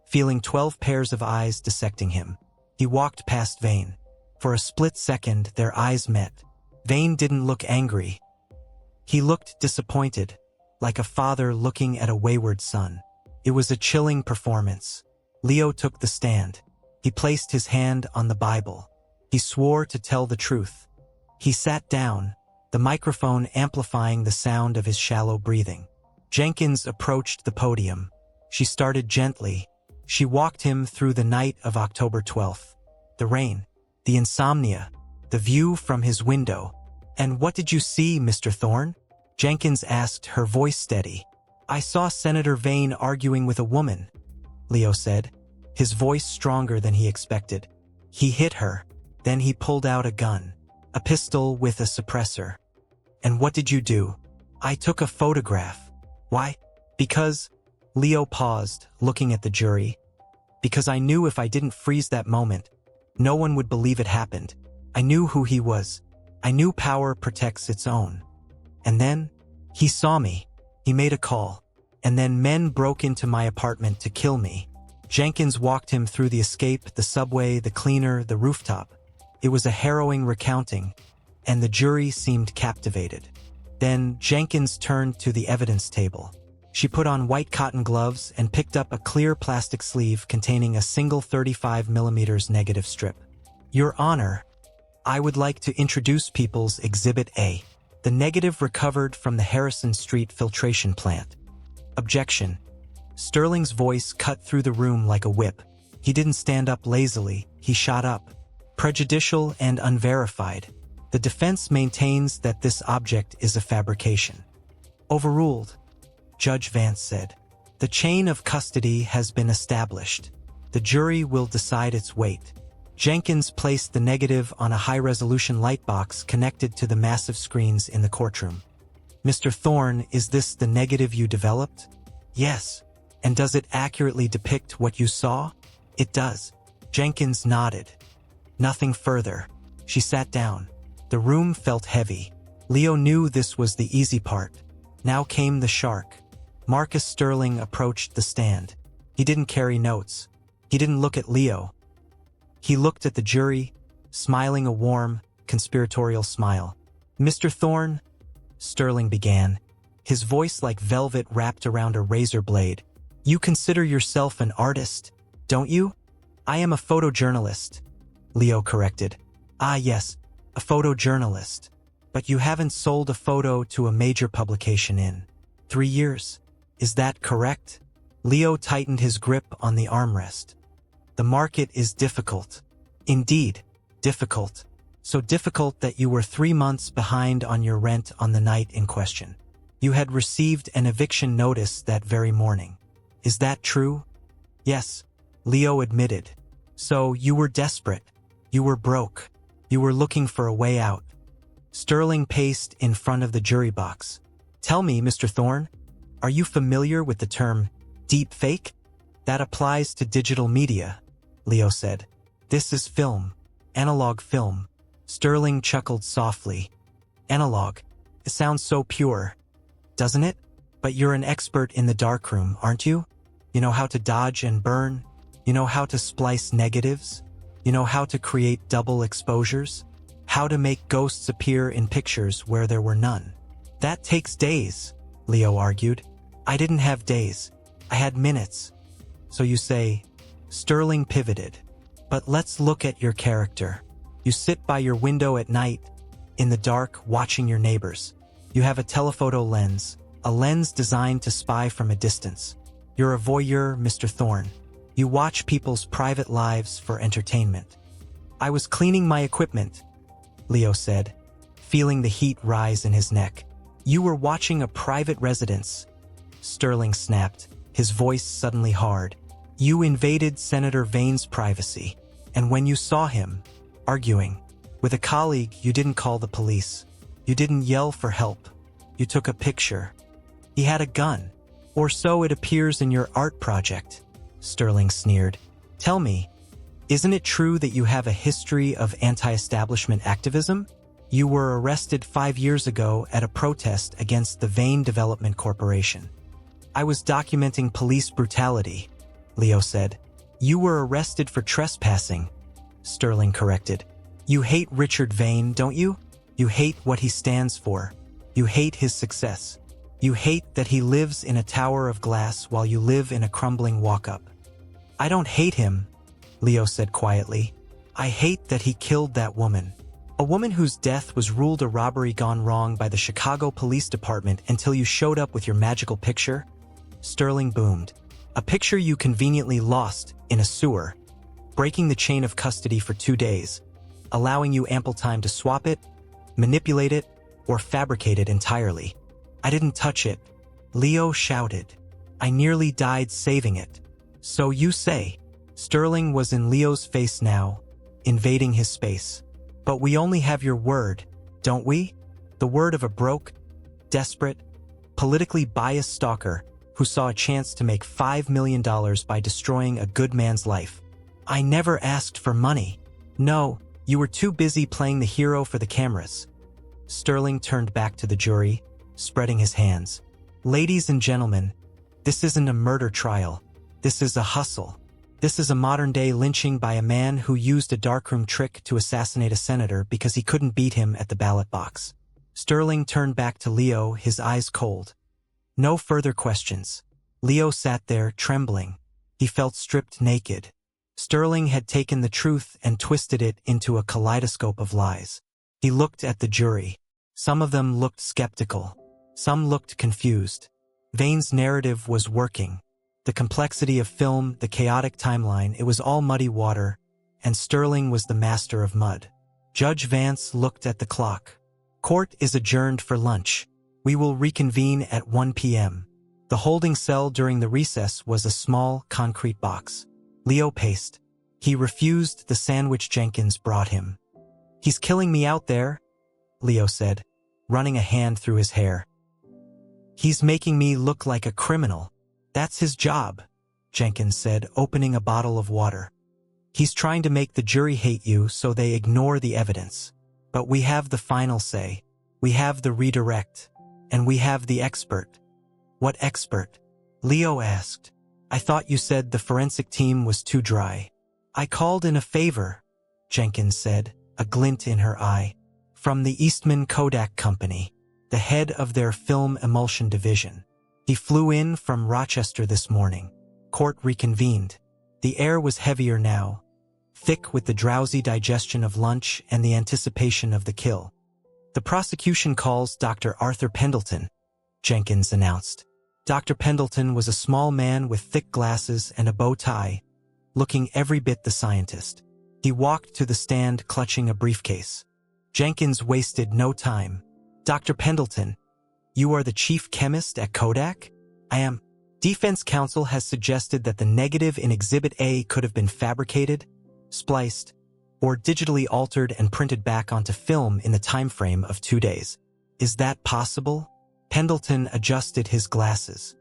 feeling 12 pairs of eyes dissecting him. He walked past Vane. For a split second, their eyes met. Vane didn't look angry. He looked disappointed, like a father looking at a wayward son. It was a chilling performance. Leo took the stand. He placed his hand on the Bible. He swore to tell the truth. He sat down, the microphone amplifying the sound of his shallow breathing. Jenkins approached the podium. She started gently. She walked him through the night of October 12th. The rain, the insomnia, the view from his window. "And what did you see, Mr. Thorne?" Jenkins asked, her voice steady. "I saw Senator Vane arguing with a woman," Leo said, his voice stronger than he expected. "He hit her. Then he pulled out a gun, a pistol with a suppressor." "And what did you do?" "I took a photograph." "Why?" "Because," Leo paused, looking at the jury, "because I knew if I didn't freeze that moment, no one would believe it happened. I knew who he was. I knew power protects its own. And then, he saw me. He made a call. And then men broke into my apartment to kill me." Jenkins walked him through the escape, the subway, the cleaner, the rooftop. It was a harrowing recounting, and the jury seemed captivated. Then Jenkins turned to the evidence table. She put on white cotton gloves and picked up a clear plastic sleeve containing a single 35mm negative strip. "Your Honor, I would like to introduce People's Exhibit A, the negative recovered from the Harrison Street filtration plant." "Objection." Sterling's voice cut through the room like a whip. He didn't stand up lazily, he shot up. "Prejudicial and unverified. The defense maintains that this object is a fabrication." "Overruled," Judge Vance said. "The chain of custody has been established. The jury will decide its weight." Jenkins placed the negative on a high-resolution light box connected to the massive screens in the courtroom. "Mr. Thorne, is this the negative you developed?" "Yes." And does it accurately depict what you saw? It does. Jenkins nodded. Nothing further. She sat down. The room felt heavy. Leo knew this was the easy part. Now came the shark. Marcus Sterling approached the stand. He didn't carry notes. He didn't look at Leo. He looked at the jury, smiling a warm, conspiratorial smile. "Mr. Thorne," Sterling began, his voice like velvet wrapped around a razor blade. "You consider yourself an artist, don't you?" "I am a photojournalist," Leo corrected. "Ah, yes, a photojournalist. But you haven't sold a photo to a major publication in 3 years. Is that correct?" Leo tightened his grip on the armrest. "The market is difficult. Indeed, difficult. So difficult that you were 3 months behind on your rent on the night in question. You had received an eviction notice that very morning. Is that true?" "Yes," Leo admitted. "So you were desperate. You were broke. You were looking for a way out." Sterling paced in front of the jury box. "Tell me, Mr. Thorne, are you familiar with the term deep fake?" "That applies to digital media," Leo said. "This is film. Analog film." Sterling chuckled softly. "Analog. It sounds so pure, doesn't it? But you're an expert in the darkroom, aren't you? You know how to dodge and burn? You know how to splice negatives? You know how to create double exposures? How to make ghosts appear in pictures where there were none?" "That takes days," Leo argued. "I didn't have days. I had minutes." "So you say," Sterling pivoted. "But let's look at your character. You sit by your window at night, in the dark, watching your neighbors. You have a telephoto lens, a lens designed to spy from a distance. You're a voyeur, Mr. Thorne. You watch people's private lives for entertainment." "I was cleaning my equipment," Leo said, feeling the heat rise in his neck. "You were watching a private residence," Sterling snapped, his voice suddenly hard. "You invaded Senator Vane's privacy, and when you saw him arguing with a colleague, you didn't call the police. You didn't yell for help. You took a picture. He had a gun. Or so it appears in your art project," Sterling sneered. "Tell me, isn't it true that you have a history of anti-establishment activism? You were arrested 5 years ago at a protest against the Vane Development Corporation." "I was documenting police brutality," Leo said. "You were arrested for trespassing," Sterling corrected. "You hate Richard Vane, don't you? You hate what he stands for. You hate his success. You hate that he lives in a tower of glass while you live in a crumbling walk-up." "I don't hate him," Leo said quietly. "I hate that he killed that woman. A woman whose death was ruled a robbery gone wrong by the Chicago Police Department until you showed up with your magical picture." Sterling boomed. "A picture you conveniently lost in a sewer, breaking the chain of custody for 2 days, allowing you ample time to swap it, manipulate it, or fabricate it entirely." "I didn't touch it," Leo shouted. "I nearly died saving it." "So you say." Sterling was in Leo's face now, invading his space. "But we only have your word, don't we? The word of a broke, desperate, politically biased stalker who saw a chance to make $5 million by destroying a good man's life." "I never asked for money." "No, you were too busy playing the hero for the cameras." Sterling turned back to the jury, spreading his hands. "Ladies and gentlemen, this isn't a murder trial. This is a hustle. This is a modern-day lynching by a man who used a darkroom trick to assassinate a senator because he couldn't beat him at the ballot box." Sterling turned back to Leo, his eyes cold. No further questions. Leo sat there, trembling. He felt stripped naked. Sterling had taken the truth and twisted it into a kaleidoscope of lies. He looked at the jury. Some of them looked skeptical. Some looked confused. Vane's narrative was working. The complexity of film, the chaotic timeline, it was all muddy water, and Sterling was the master of mud. Judge Vance looked at the clock. "Court is adjourned for lunch. We will reconvene at 1 p.m. The holding cell during the recess was a small, concrete box. Leo paced. He refused the sandwich Jenkins brought him. "He's killing me out there," Leo said, running a hand through his hair. "He's making me look like a criminal." That's his job, Jenkins said, opening a bottle of water. He's trying to make the jury hate you so they ignore the evidence. But we have the final say. We have the redirect. And we have the expert. What expert? Leo asked. I thought you said the forensic team was too dry. I called in a favor, Jenkins said, a glint in her eye. From the Eastman Kodak Company, the head of their film emulsion division. He flew in from Rochester this morning. Court reconvened. The air was heavier now, thick with the drowsy digestion of lunch and the anticipation of the kill. The prosecution calls Dr. Arthur Pendleton, Jenkins announced. Dr. Pendleton was a small man with thick glasses and a bow tie, looking every bit the scientist. He walked to the stand clutching a briefcase. Jenkins wasted no time. Dr. Pendleton, you are the chief chemist at Kodak? I am. Defense counsel has suggested that the negative in Exhibit A could have been fabricated, spliced, or digitally altered and printed back onto film in the time frame of 2 days. Is that possible? Pendleton adjusted his glasses.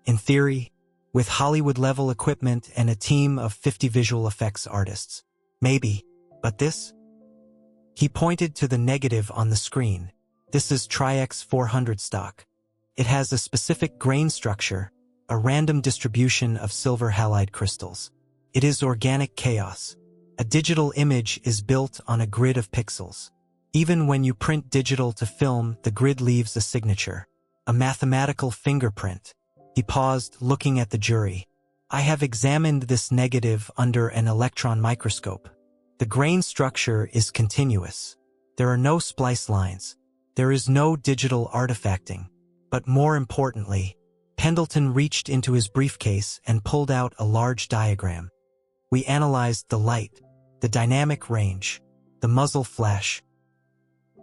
In theory, with Hollywood-level equipment and a team of 50 visual effects artists. Maybe, but this? He pointed to the negative on the screen. This is Tri-X 400 stock. It has a specific grain structure, a random distribution of silver halide crystals. It is organic chaos. A digital image is built on a grid of pixels. Even when you print digital to film, the grid leaves a signature, a mathematical fingerprint. He paused, looking at the jury. I have examined this negative under an electron microscope. The grain structure is continuous. There are no splice lines. There is no digital artifacting. But more importantly, Pendleton reached into his briefcase and pulled out a large diagram. We analyzed the light, the dynamic range, the muzzle flash.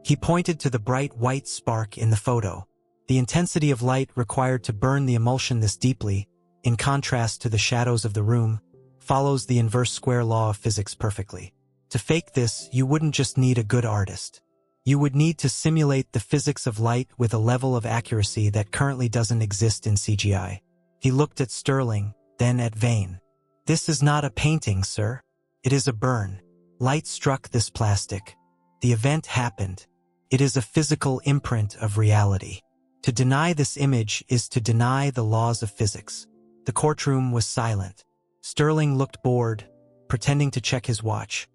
He pointed to the bright white spark in the photo. The intensity of light required to burn the emulsion this deeply, in contrast to the shadows of the room, follows the inverse square law of physics perfectly. To fake this, you wouldn't just need a good artist. You would need to simulate the physics of light with a level of accuracy that currently doesn't exist in CGI. He looked at Sterling, then at Vane. This is not a painting, sir. It is a burn. Light struck this plastic. The event happened. It is a physical imprint of reality. To deny this image is to deny the laws of physics. The courtroom was silent. Sterling looked bored, pretending to check his watch.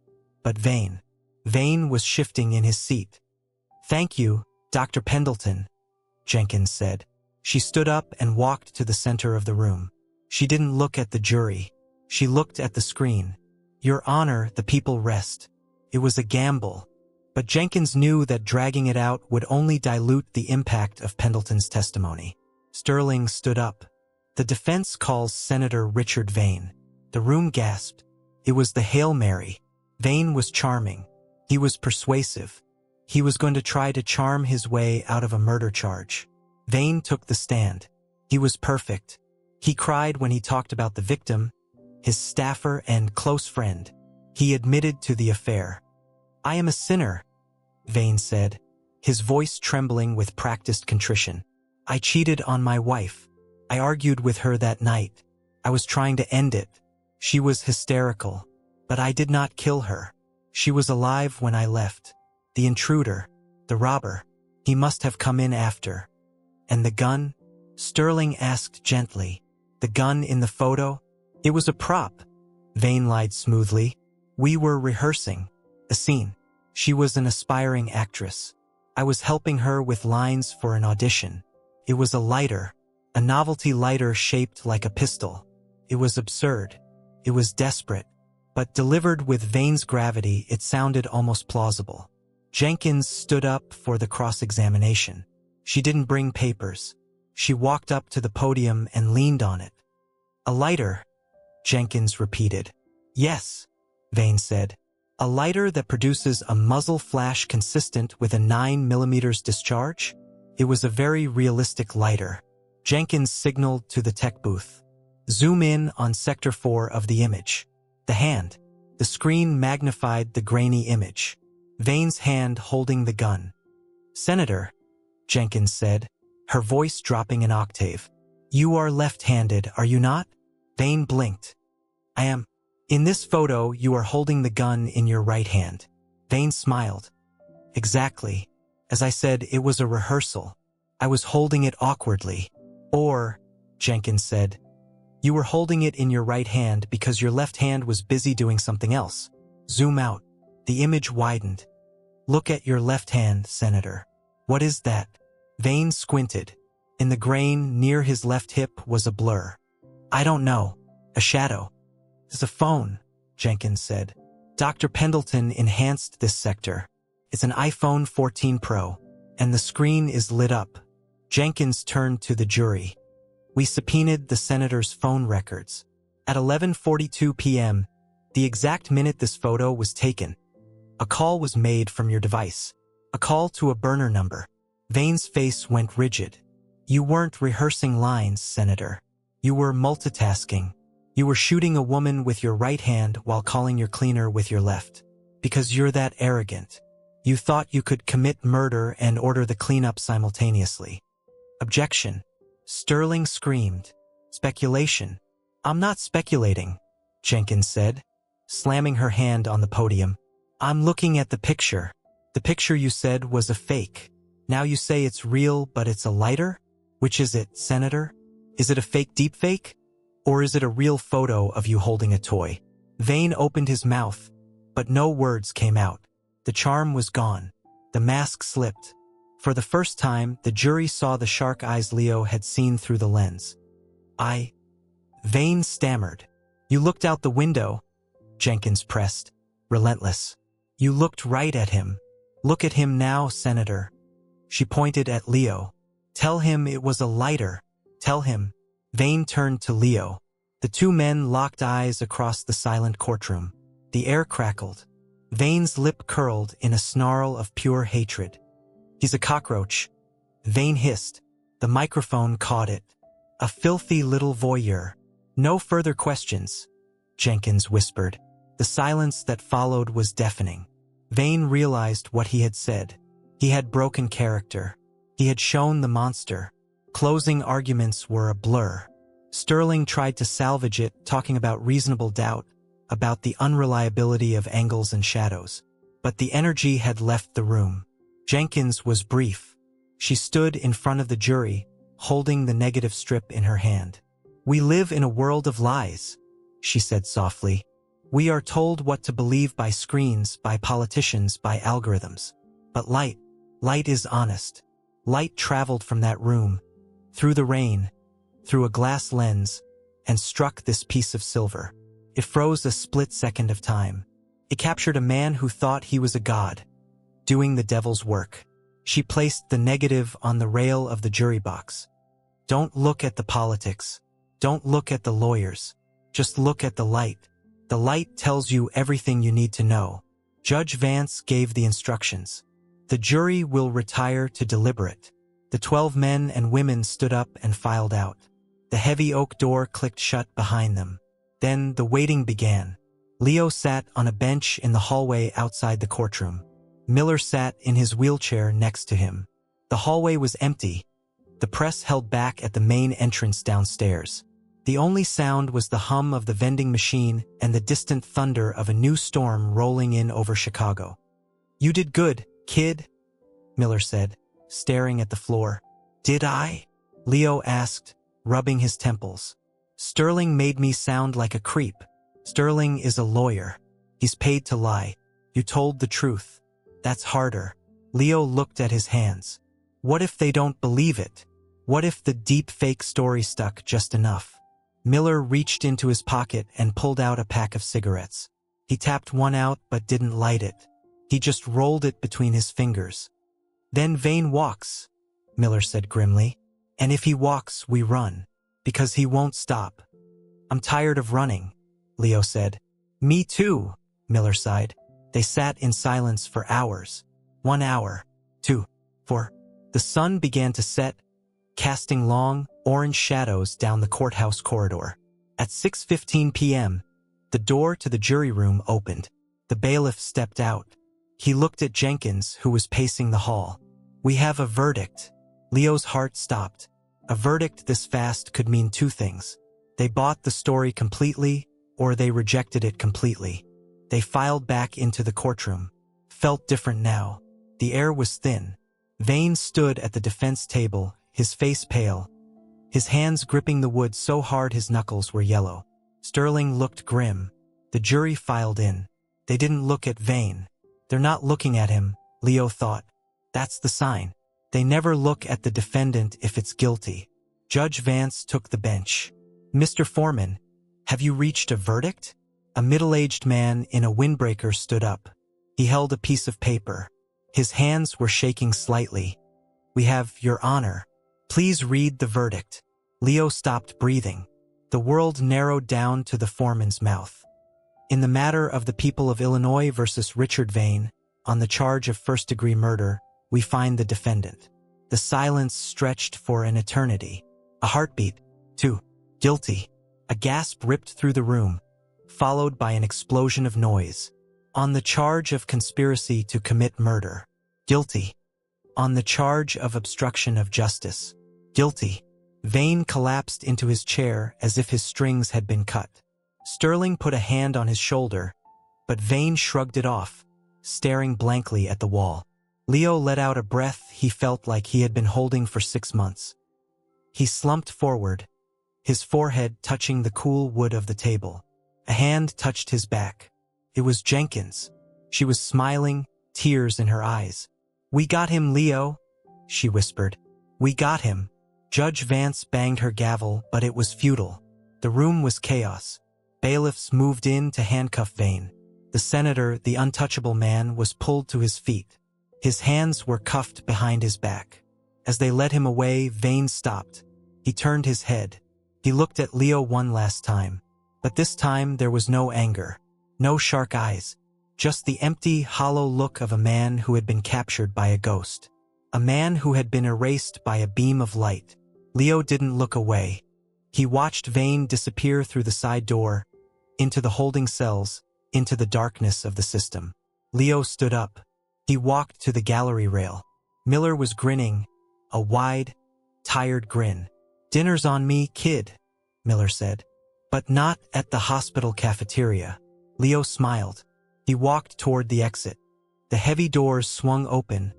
But Vane was shifting in his seat. Thank you, Dr. Pendleton, Jenkins said. She stood up and walked to the center of the room. She didn't look at the jury. She looked at the screen. Your Honor, the people rest. It was a gamble. But Jenkins knew that dragging it out would only dilute the impact of Pendleton's testimony. Sterling stood up. The defense calls Senator Richard Vane. The room gasped. It was the Hail Mary. Vane was charming. He was persuasive. He was going to try to charm his way out of a murder charge. Vane took the stand. He was perfect. He cried when he talked about the victim, his staffer and close friend. He admitted to the affair. I am a sinner, Vane said, his voice trembling with practiced contrition. I cheated on my wife. I argued with her that night. I was trying to end it. She was hysterical. But I did not kill her. She was alive when I left. The intruder, the robber, he must have come in after. And the gun? Sterling asked gently. The gun in the photo? It was a prop. Vane lied smoothly. We were rehearsing a scene. She was an aspiring actress. I was helping her with lines for an audition. It was a lighter, a novelty lighter shaped like a pistol. It was absurd. It was desperate. But delivered with Vane's gravity, it sounded almost plausible. Jenkins stood up for the cross-examination. She didn't bring papers. She walked up to the podium and leaned on it. A lighter, Jenkins repeated. Yes, Vane said. A lighter that produces a muzzle flash consistent with a 9mm discharge? It was a very realistic lighter. Jenkins signaled to the tech booth. Zoom in on Sector 4 of the image. The hand. The screen magnified the grainy image. Vane's hand holding the gun. Senator, Jenkins said, her voice dropping an octave. You are left-handed, are you not? Vane blinked. I am. In this photo, you are holding the gun in your right hand. Vane smiled. Exactly. As I said, it was a rehearsal. I was holding it awkwardly. Or, Jenkins said, you were holding it in your right hand because your left hand was busy doing something else. Zoom out. The image widened. Look at your left hand, Senator. What is that? Vane squinted. In the grain near his left hip was a blur. I don't know. A shadow. It's a phone, Jenkins said. Dr. Pendleton enhanced this sector. It's an iPhone 14 Pro, and the screen is lit up. Jenkins turned to the jury. We subpoenaed the senator's phone records. At 11:42 p.m., the exact minute this photo was taken, a call was made from your device. A call to a burner number. Vane's face went rigid. You weren't rehearsing lines, Senator. You were multitasking. You were shooting a woman with your right hand while calling your cleaner with your left. Because you're that arrogant. You thought you could commit murder and order the cleanup simultaneously. Objection. Sterling screamed. Speculation. I'm not speculating, Jenkins said, slamming her hand on the podium. I'm looking at the picture. The picture you said was a fake. Now you say it's real, but it's a lighter? Which is it, Senator? Is it a fake deepfake? Or is it a real photo of you holding a toy? Vane opened his mouth, but no words came out. The charm was gone. The mask slipped. For the first time, the jury saw the shark eyes Leo had seen through the lens. Vane stammered. You looked out the window, Jenkins pressed, relentless. You looked right at him. Look at him now, Senator. She pointed at Leo. Tell him it was a lighter. Tell him. Vane turned to Leo. The two men locked eyes across the silent courtroom. The air crackled. Vane's lip curled in a snarl of pure hatred. He's a cockroach. Vane hissed. The microphone caught it. A filthy little voyeur. No further questions, Jenkins whispered. The silence that followed was deafening. Vane realized what he had said. He had broken character. He had shown the monster. Closing arguments were a blur. Sterling tried to salvage it, talking about reasonable doubt, about the unreliability of angles and shadows. But the energy had left the room. Jenkins was brief. She stood in front of the jury, holding the negative strip in her hand. We live in a world of lies, she said softly. We are told what to believe by screens, by politicians, by algorithms. But light is honest. Light traveled from that room, through the rain, through a glass lens, and struck this piece of silver. It froze a split second of time. It captured a man who thought he was a god, doing the devil's work. She placed the negative on the rail of the jury box. Don't look at the politics. Don't look at the lawyers. Just look at the light. The light tells you everything you need to know. Judge Vance gave the instructions. The jury will retire to deliberate. The 12 men and women stood up and filed out. The heavy oak door clicked shut behind them. Then the waiting began. Leo sat on a bench in the hallway outside the courtroom. Miller sat in his wheelchair next to him. The hallway was empty. The press held back at the main entrance downstairs. The only sound was the hum of the vending machine and the distant thunder of a new storm rolling in over Chicago. You did good, kid, Miller said, staring at the floor. Did I? Leo asked, rubbing his temples. Sterling made me sound like a creep. Sterling is a lawyer. He's paid to lie. You told the truth. That's harder. Leo looked at his hands. What if they don't believe it? What if the deep fake story stuck just enough? Miller reached into his pocket and pulled out a pack of cigarettes. He tapped one out but didn't light it. He just rolled it between his fingers. Then Vane walks, Miller said grimly. And if he walks, we run. Because he won't stop. I'm tired of running, Leo said. Me too, Miller sighed. They sat in silence for hours. 1 hour. 2. 4. The sun began to set, casting long, orange shadows down the courthouse corridor. At 6:15 p.m., the door to the jury room opened. The bailiff stepped out. He looked at Jenkins, who was pacing the hall. We have a verdict. Leo's heart stopped. A verdict this fast could mean two things. They bought the story completely, or they rejected it completely. They filed back into the courtroom. Felt different now. The air was thin. Vane stood at the defense table, his face pale, his hands gripping the wood so hard his knuckles were yellow. Sterling looked grim. The jury filed in. They didn't look at Vane. They're not looking at him, Leo thought. That's the sign. They never look at the defendant if it's guilty. Judge Vance took the bench. Mr. Foreman, have you reached a verdict? A middle-aged man in a windbreaker stood up. He held a piece of paper. His hands were shaking slightly. We have, Your Honor. Please read the verdict. Leo stopped breathing. The world narrowed down to the foreman's mouth. In the matter of the people of Illinois versus Richard Vane, on the charge of first-degree murder, we find the defendant. The silence stretched for an eternity. A heartbeat. 2. Guilty. A gasp ripped through the room, followed by an explosion of noise. On the charge of conspiracy to commit murder. Guilty. On the charge of obstruction of justice. Guilty. Vane collapsed into his chair as if his strings had been cut. Sterling put a hand on his shoulder, but Vane shrugged it off, staring blankly at the wall. Leo let out a breath he felt like he had been holding for 6 months. He slumped forward, his forehead touching the cool wood of the table. A hand touched his back. It was Jenkins. She was smiling, tears in her eyes. "We got him, Leo," she whispered. "We got him." Judge Vance banged her gavel, but it was futile. The room was chaos. Bailiffs moved in to handcuff Vane. The senator, the untouchable man, was pulled to his feet. His hands were cuffed behind his back. As they led him away, Vane stopped. He turned his head. He looked at Leo one last time. But this time there was no anger, no shark eyes, just the empty, hollow look of a man who had been captured by a ghost. A man who had been erased by a beam of light. Leo didn't look away. He watched Vane disappear through the side door, into the holding cells, into the darkness of the system. Leo stood up. He walked to the gallery rail. Miller was grinning, a wide, tired grin. "Dinner's on me, kid," Miller said. "But not at the hospital cafeteria." Leo smiled. He walked toward the exit. The heavy doors swung open,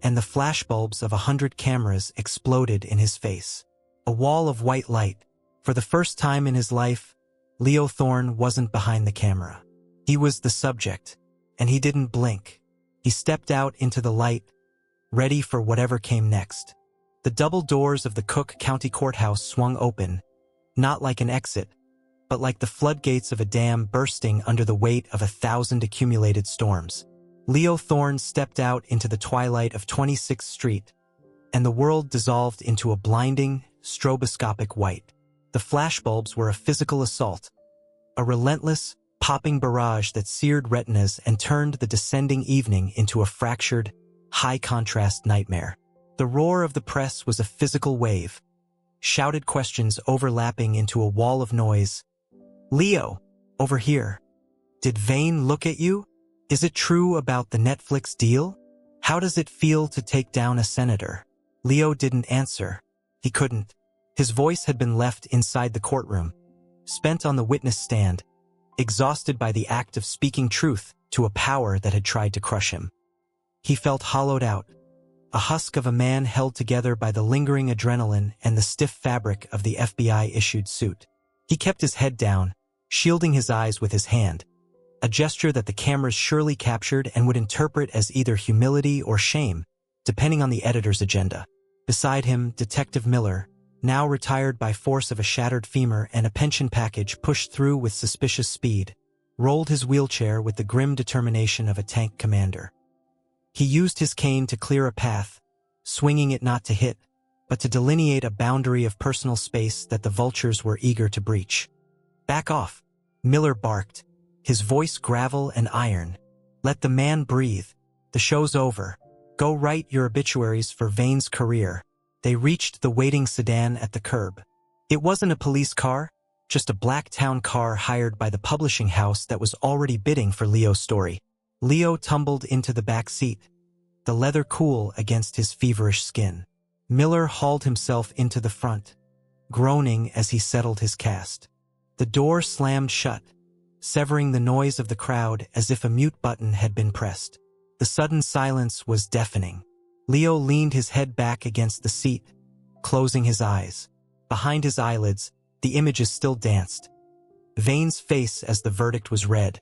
and the flashbulbs of 100 cameras exploded in his face. A wall of white light. For the first time in his life, Leo Thorne wasn't behind the camera. He was the subject, and he didn't blink. He stepped out into the light, ready for whatever came next. The double doors of the Cook County Courthouse swung open, not like an exit, but like the floodgates of a dam bursting under the weight of 1,000 accumulated storms. Leo Thorne stepped out into the twilight of 26th Street, and the world dissolved into a blinding, stroboscopic white. The flashbulbs were a physical assault, a relentless, popping barrage that seared retinas and turned the descending evening into a fractured, high-contrast nightmare. The roar of the press was a physical wave, shouted questions overlapping into a wall of noise. "Leo, over here. Did Vane look at you? Is it true about the Netflix deal? How does it feel to take down a senator?" Leo didn't answer. He couldn't. His voice had been left inside the courtroom, spent on the witness stand, exhausted by the act of speaking truth to a power that had tried to crush him. He felt hollowed out, a husk of a man held together by the lingering adrenaline and the stiff fabric of the FBI-issued suit. He kept his head down, shielding his eyes with his hand, a gesture that the cameras surely captured and would interpret as either humility or shame, depending on the editor's agenda. Beside him, Detective Miller, now retired by force of a shattered femur and a pension package pushed through with suspicious speed, rolled his wheelchair with the grim determination of a tank commander. He used his cane to clear a path, swinging it not to hit, but to delineate a boundary of personal space that the vultures were eager to breach. "Back off," Miller barked, his voice gravel and iron. "Let the man breathe. The show's over. Go write your obituaries for Vane's career." They reached the waiting sedan at the curb. It wasn't a police car, just a black town car hired by the publishing house that was already bidding for Leo's story. Leo tumbled into the back seat, the leather cool against his feverish skin. Miller hauled himself into the front, groaning as he settled his cast. The door slammed shut, severing the noise of the crowd as if a mute button had been pressed. The sudden silence was deafening. Leo leaned his head back against the seat, closing his eyes. Behind his eyelids, the images still danced. Vane's face as the verdict was read.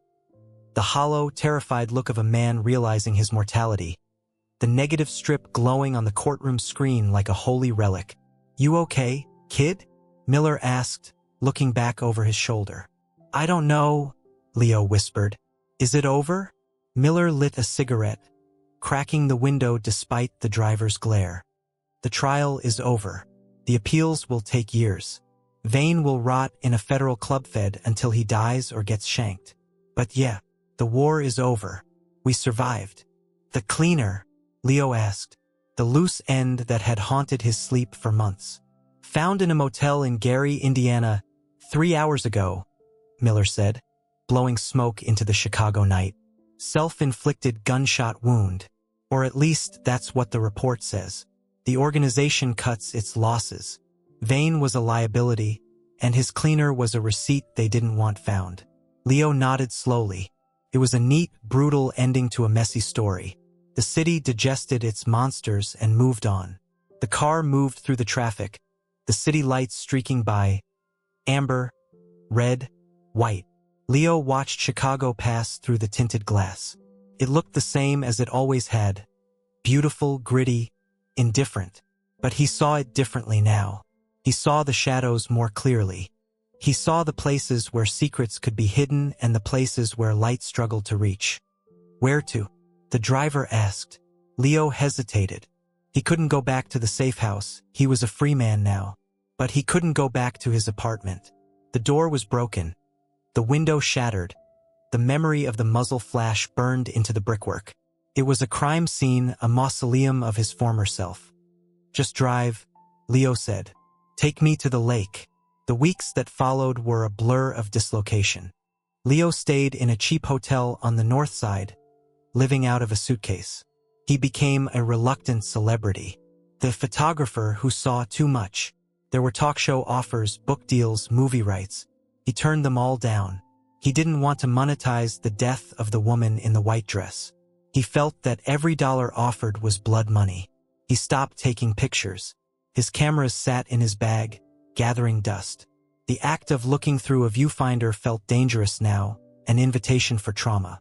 The hollow, terrified look of a man realizing his mortality. The negative strip glowing on the courtroom screen like a holy relic. "You okay, kid?" Miller asked, looking back over his shoulder. "I don't know," Leo whispered. "Is it over?" Miller lit a cigarette, cracking the window despite the driver's glare. "The trial is over. The appeals will take years. Vane will rot in a federal club fed until he dies or gets shanked. But yeah, the war is over. We survived." "The cleaner?" Leo asked, the loose end that had haunted his sleep for months. "Found in a motel in Gary, Indiana, 3 hours ago," Miller said, blowing smoke into the Chicago night. "Self-inflicted gunshot wound. Or at least that's what the report says. The organization cuts its losses. Vane was a liability, and his cleaner was a receipt they didn't want found." Leo nodded slowly. It was a neat, brutal ending to a messy story. The city digested its monsters and moved on. The car moved through the traffic, the city lights streaking by. Amber, red, white. Leo watched Chicago pass through the tinted glass. It looked the same as it always had. Beautiful, gritty, indifferent. But he saw it differently now. He saw the shadows more clearly. He saw the places where secrets could be hidden and the places where light struggled to reach. "Where to?" the driver asked. Leo hesitated. He couldn't go back to the safe house. He was a free man now. But he couldn't go back to his apartment. The door was broken. The window shattered. The memory of the muzzle flash burned into the brickwork. It was a crime scene, a mausoleum of his former self. "Just drive," Leo said. "Take me to the lake." The weeks that followed were a blur of dislocation. Leo stayed in a cheap hotel on the north side, living out of a suitcase. He became a reluctant celebrity. The photographer who saw too much. There were talk show offers, book deals, movie rights. He turned them all down. He didn't want to monetize the death of the woman in the white dress. He felt that every dollar offered was blood money. He stopped taking pictures. His cameras sat in his bag, gathering dust. The act of looking through a viewfinder felt dangerous now, an invitation for trauma.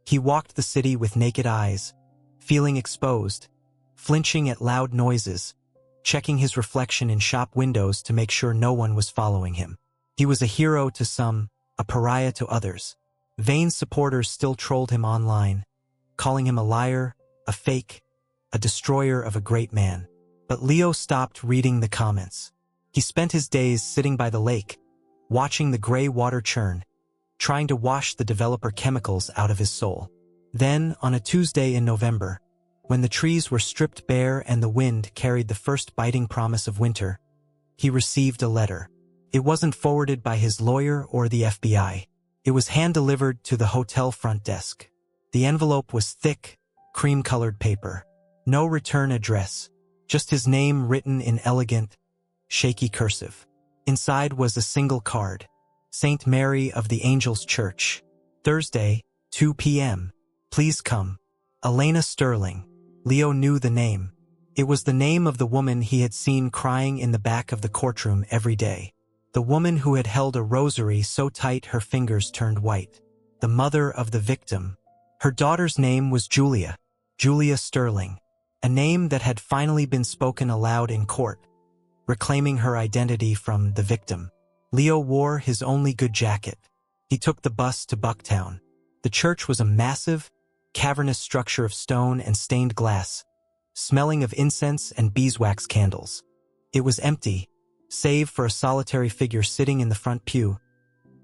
He walked the city with naked eyes, feeling exposed, flinching at loud noises, checking his reflection in shop windows to make sure no one was following him. He was a hero to some, a pariah to others. Vane's supporters still trolled him online, calling him a liar, a fake, a destroyer of a great man. But Leo stopped reading the comments. He spent his days sitting by the lake, watching the gray water churn, trying to wash the developer chemicals out of his soul. Then, on a Tuesday in November, when the trees were stripped bare and the wind carried the first biting promise of winter, he received a letter. It wasn't forwarded by his lawyer or the FBI. It was hand-delivered to the hotel front desk. The envelope was thick, cream-colored paper. No return address, just his name written in elegant, shaky cursive. Inside was a single card. St. Mary of the Angels Church. Thursday, 2 p.m. Please come. Elena Sterling. Leo knew the name. It was the name of the woman he had seen crying in the back of the courtroom every day. The woman who had held a rosary so tight her fingers turned white. The mother of the victim. Her daughter's name was Julia. Julia Sterling. A name that had finally been spoken aloud in court, reclaiming her identity from the victim. Leo wore his only good jacket. He took the bus to Bucktown. The church was a massive, cavernous structure of stone and stained glass, smelling of incense and beeswax candles. It was empty, save for a solitary figure sitting in the front pew,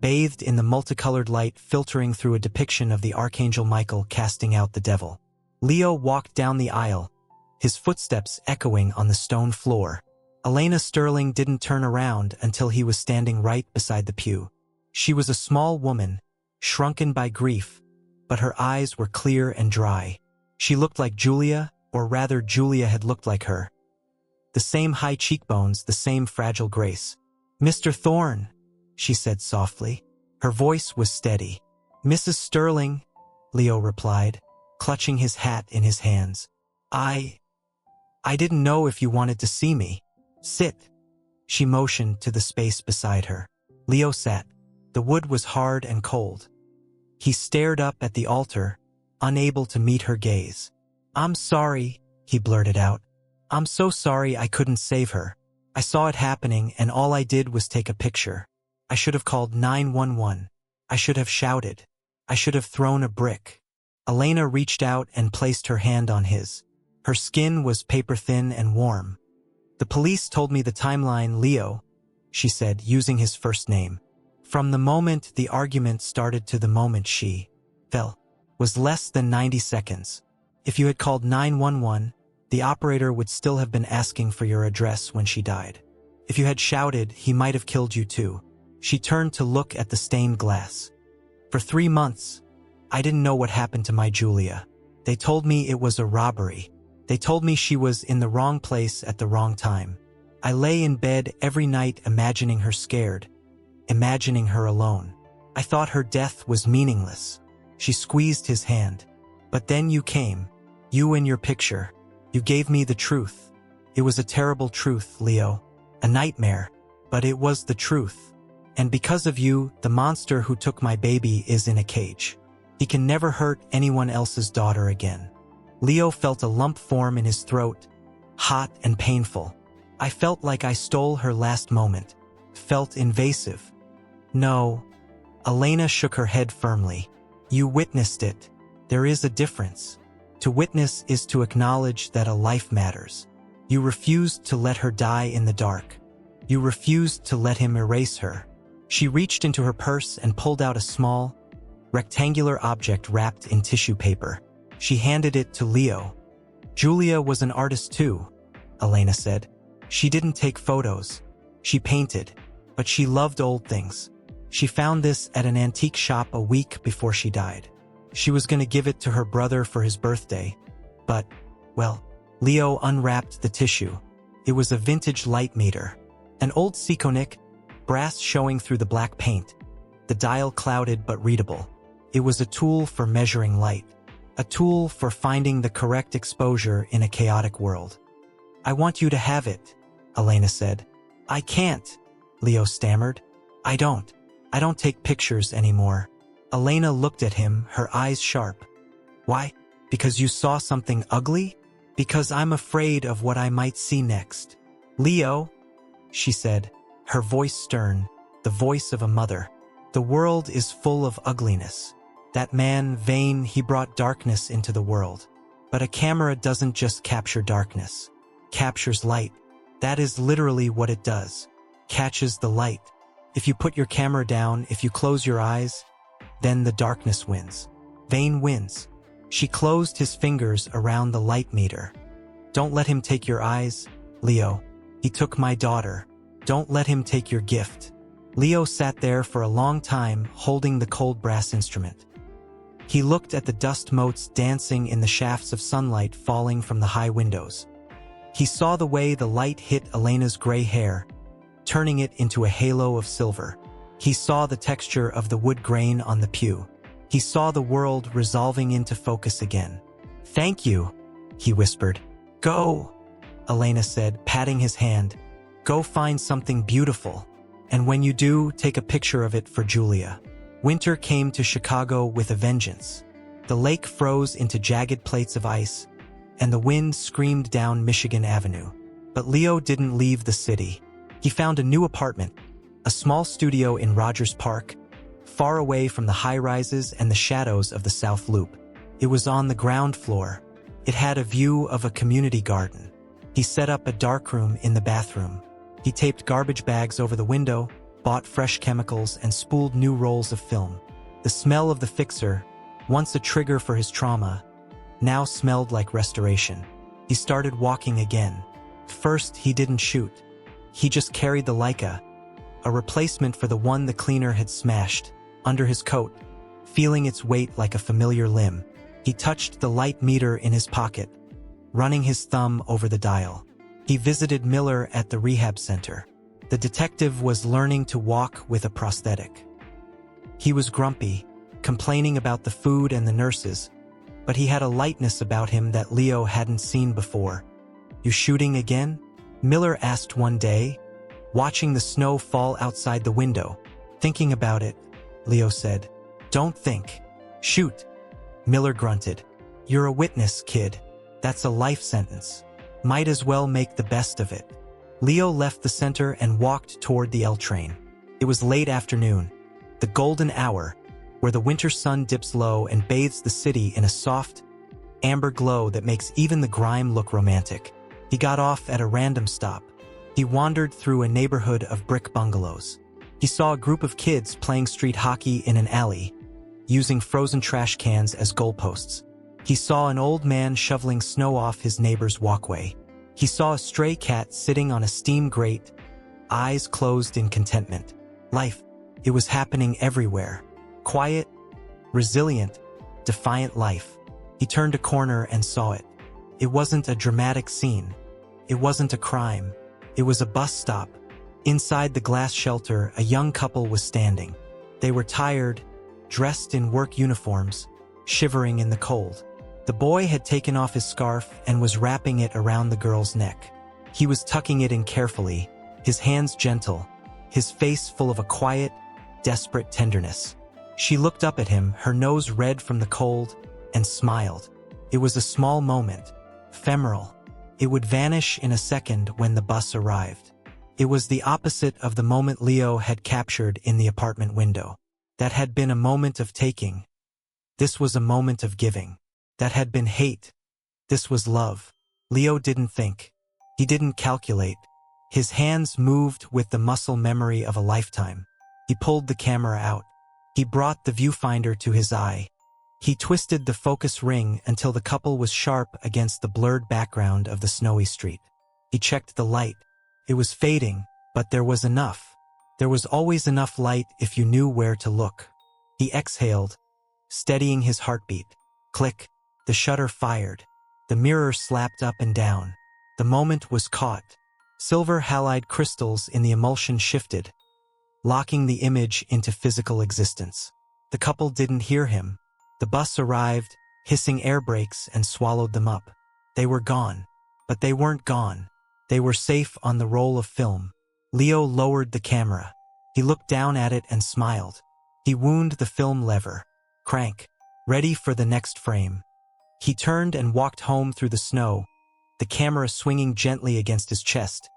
bathed in the multicolored light filtering through a depiction of the Archangel Michael casting out the devil. Leo walked down the aisle, his footsteps echoing on the stone floor. Elena Sterling didn't turn around until he was standing right beside the pew. She was a small woman, shrunken by grief, but her eyes were clear and dry. She looked like Julia, or rather Julia had looked like her. The same high cheekbones, the same fragile grace. "Mr. Thorne," she said softly. Her voice was steady. "Mrs. Sterling," Leo replied, clutching his hat in his hands. I didn't know if you wanted to see me. Sit." She motioned to the space beside her. Leo sat. The wood was hard and cold. He stared up at the altar, unable to meet her gaze. "I'm sorry," he blurted out. "I'm so sorry I couldn't save her. I saw it happening and all I did was take a picture. I should have called 911. I should have shouted. I should have thrown a brick." Elena reached out and placed her hand on his. Her skin was paper-thin and warm. "The police told me the timeline, Leo," she said, using his first name. "From the moment the argument started to the moment she fell was less than 90 seconds. If you had called 911, the operator would still have been asking for your address when she died. If you had shouted, he might have killed you too." She turned to look at the stained glass. "For 3 months, I didn't know what happened to my Julia. They told me it was a robbery. They told me she was in the wrong place at the wrong time. I lay in bed every night imagining her scared, imagining her alone. I thought her death was meaningless." She squeezed his hand. "But then you came. You and your picture. You gave me the truth. It was a terrible truth, Leo. A nightmare. But it was the truth. And because of you, the monster who took my baby is in a cage. He can never hurt anyone else's daughter again." Leo felt a lump form in his throat, hot and painful. "I felt like I stole her last moment. Felt invasive." "No." Elena shook her head firmly. "You witnessed it. There is a difference. To witness is to acknowledge that a life matters. You refused to let her die in the dark. You refused to let him erase her." She reached into her purse and pulled out a small, rectangular object wrapped in tissue paper. She handed it to Leo. "Julia was an artist too," Elena said. "She didn't take photos. She painted. But she loved old things. She found this at an antique shop a week before she died. She was going to give it to her brother for his birthday. But, well," Leo unwrapped the tissue. It was a vintage light meter. An old Seikonik, brass showing through the black paint. The dial clouded but readable. It was a tool for measuring light. A tool for finding the correct exposure in a chaotic world. "I want you to have it," Elena said. "I can't," Leo stammered. I don't take pictures anymore." Elena looked at him, her eyes sharp. "Why? Because you saw something ugly? Because I'm afraid of what I might see next." "Leo," she said, her voice stern, the voice of a mother. "The world is full of ugliness. That man, vain, he brought darkness into the world. But a camera doesn't just capture darkness. Captures light. That is literally what it does. Catches the light. If you put your camera down, if you close your eyes, then the darkness wins. Vain wins." She closed his fingers around the light meter. "Don't let him take your eyes, Leo. He took my daughter. Don't let him take your gift." Leo sat there for a long time, holding the cold brass instrument. He looked at the dust motes dancing in the shafts of sunlight falling from the high windows. He saw the way the light hit Elena's gray hair, turning it into a halo of silver. He saw the texture of the wood grain on the pew. He saw the world resolving into focus again. "Thank you," he whispered. "Go," Elena said, patting his hand. "Go find something beautiful. And when you do, take a picture of it for Julia." Winter came to Chicago with a vengeance. The lake froze into jagged plates of ice, and the wind screamed down Michigan Avenue. But Leo didn't leave the city. He found a new apartment, a small studio in Rogers Park, far away from the high-rises and the shadows of the South Loop. It was on the ground floor. It had a view of a community garden. He set up a darkroom in the bathroom. He taped garbage bags over the window, bought fresh chemicals, and spooled new rolls of film. The smell of the fixer, once a trigger for his trauma, now smelled like restoration. He started walking again. First, he didn't shoot. He just carried the Leica, a replacement for the one the cleaner had smashed, under his coat, feeling its weight like a familiar limb. He touched the light meter in his pocket, running his thumb over the dial. He visited Miller at the rehab center. The detective was learning to walk with a prosthetic. He was grumpy, complaining about the food and the nurses, but he had a lightness about him that Leo hadn't seen before. "You shooting again?" Miller asked one day, watching the snow fall outside the window. "Thinking about it," Leo said. "Don't think. Shoot." Miller grunted. "You're a witness, kid. That's a life sentence. Might as well make the best of it." Leo left the center and walked toward the L train. It was late afternoon, the golden hour, where the winter sun dips low and bathes the city in a soft, amber glow that makes even the grime look romantic. He got off at a random stop. He wandered through a neighborhood of brick bungalows. He saw a group of kids playing street hockey in an alley, using frozen trash cans as goalposts. He saw an old man shoveling snow off his neighbor's walkway. He saw a stray cat sitting on a steam grate, eyes closed in contentment. Life, it was happening everywhere. Quiet, resilient, defiant life. He turned a corner and saw it. It wasn't a dramatic scene. It wasn't a crime. It was a bus stop. Inside the glass shelter, a young couple was standing. They were tired, dressed in work uniforms, shivering in the cold. The boy had taken off his scarf and was wrapping it around the girl's neck. He was tucking it in carefully, his hands gentle, his face full of a quiet, desperate tenderness. She looked up at him, her nose red from the cold, and smiled. It was a small moment, ephemeral. It would vanish in a second when the bus arrived. It was the opposite of the moment Leo had captured in the apartment window. That had been a moment of taking. This was a moment of giving. That had been hate. This was love. Leo didn't think. He didn't calculate. His hands moved with the muscle memory of a lifetime. He pulled the camera out. He brought the viewfinder to his eye. He twisted the focus ring until the couple was sharp against the blurred background of the snowy street. He checked the light. It was fading, but there was enough. There was always enough light if you knew where to look. He exhaled, steadying his heartbeat. Click. The shutter fired. The mirror slapped up and down. The moment was caught. Silver halide crystals in the emulsion shifted, locking the image into physical existence. The couple didn't hear him. The bus arrived, hissing air brakes, and swallowed them up. They were gone. But they weren't gone. They were safe on the roll of film. Leo lowered the camera. He looked down at it and smiled. He wound the film lever. Crank. Ready for the next frame. He turned and walked home through the snow, the camera swinging gently against his chest.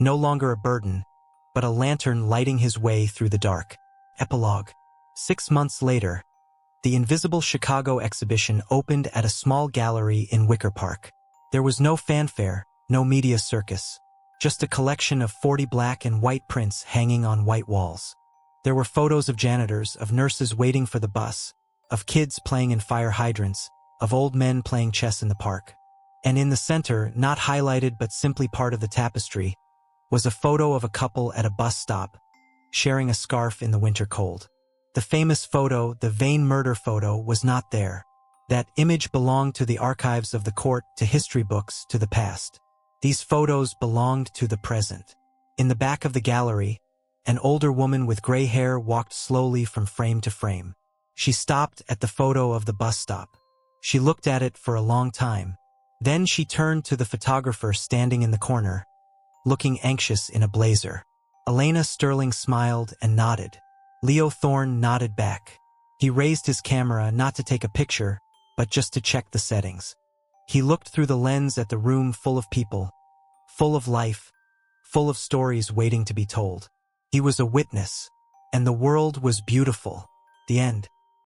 No longer a burden, but a lantern lighting his way through the dark. Epilogue. 6 months later, the Invisible Chicago exhibition opened at a small gallery in Wicker Park. There was no fanfare, no media circus, just a collection of 40 black and white prints hanging on white walls. There were photos of janitors, of nurses waiting for the bus, of kids playing in fire hydrants, of old men playing chess in the park. And in the center, not highlighted but simply part of the tapestry, was a photo of a couple at a bus stop, sharing a scarf in the winter cold. The famous photo, the Vane murder photo, was not there. That image belonged to the archives of the court, to history books, to the past. These photos belonged to the present. In the back of the gallery, an older woman with gray hair walked slowly from frame to frame. She stopped at the photo of the bus stop. She looked at it for a long time. Then she turned to the photographer standing in the corner, looking anxious in a blazer. Elena Sterling smiled and nodded. Leo Thorne nodded back. He raised his camera not to take a picture, but just to check the settings. He looked through the lens at the room full of people, full of life, full of stories waiting to be told. He was a witness, and the world was beautiful. The end.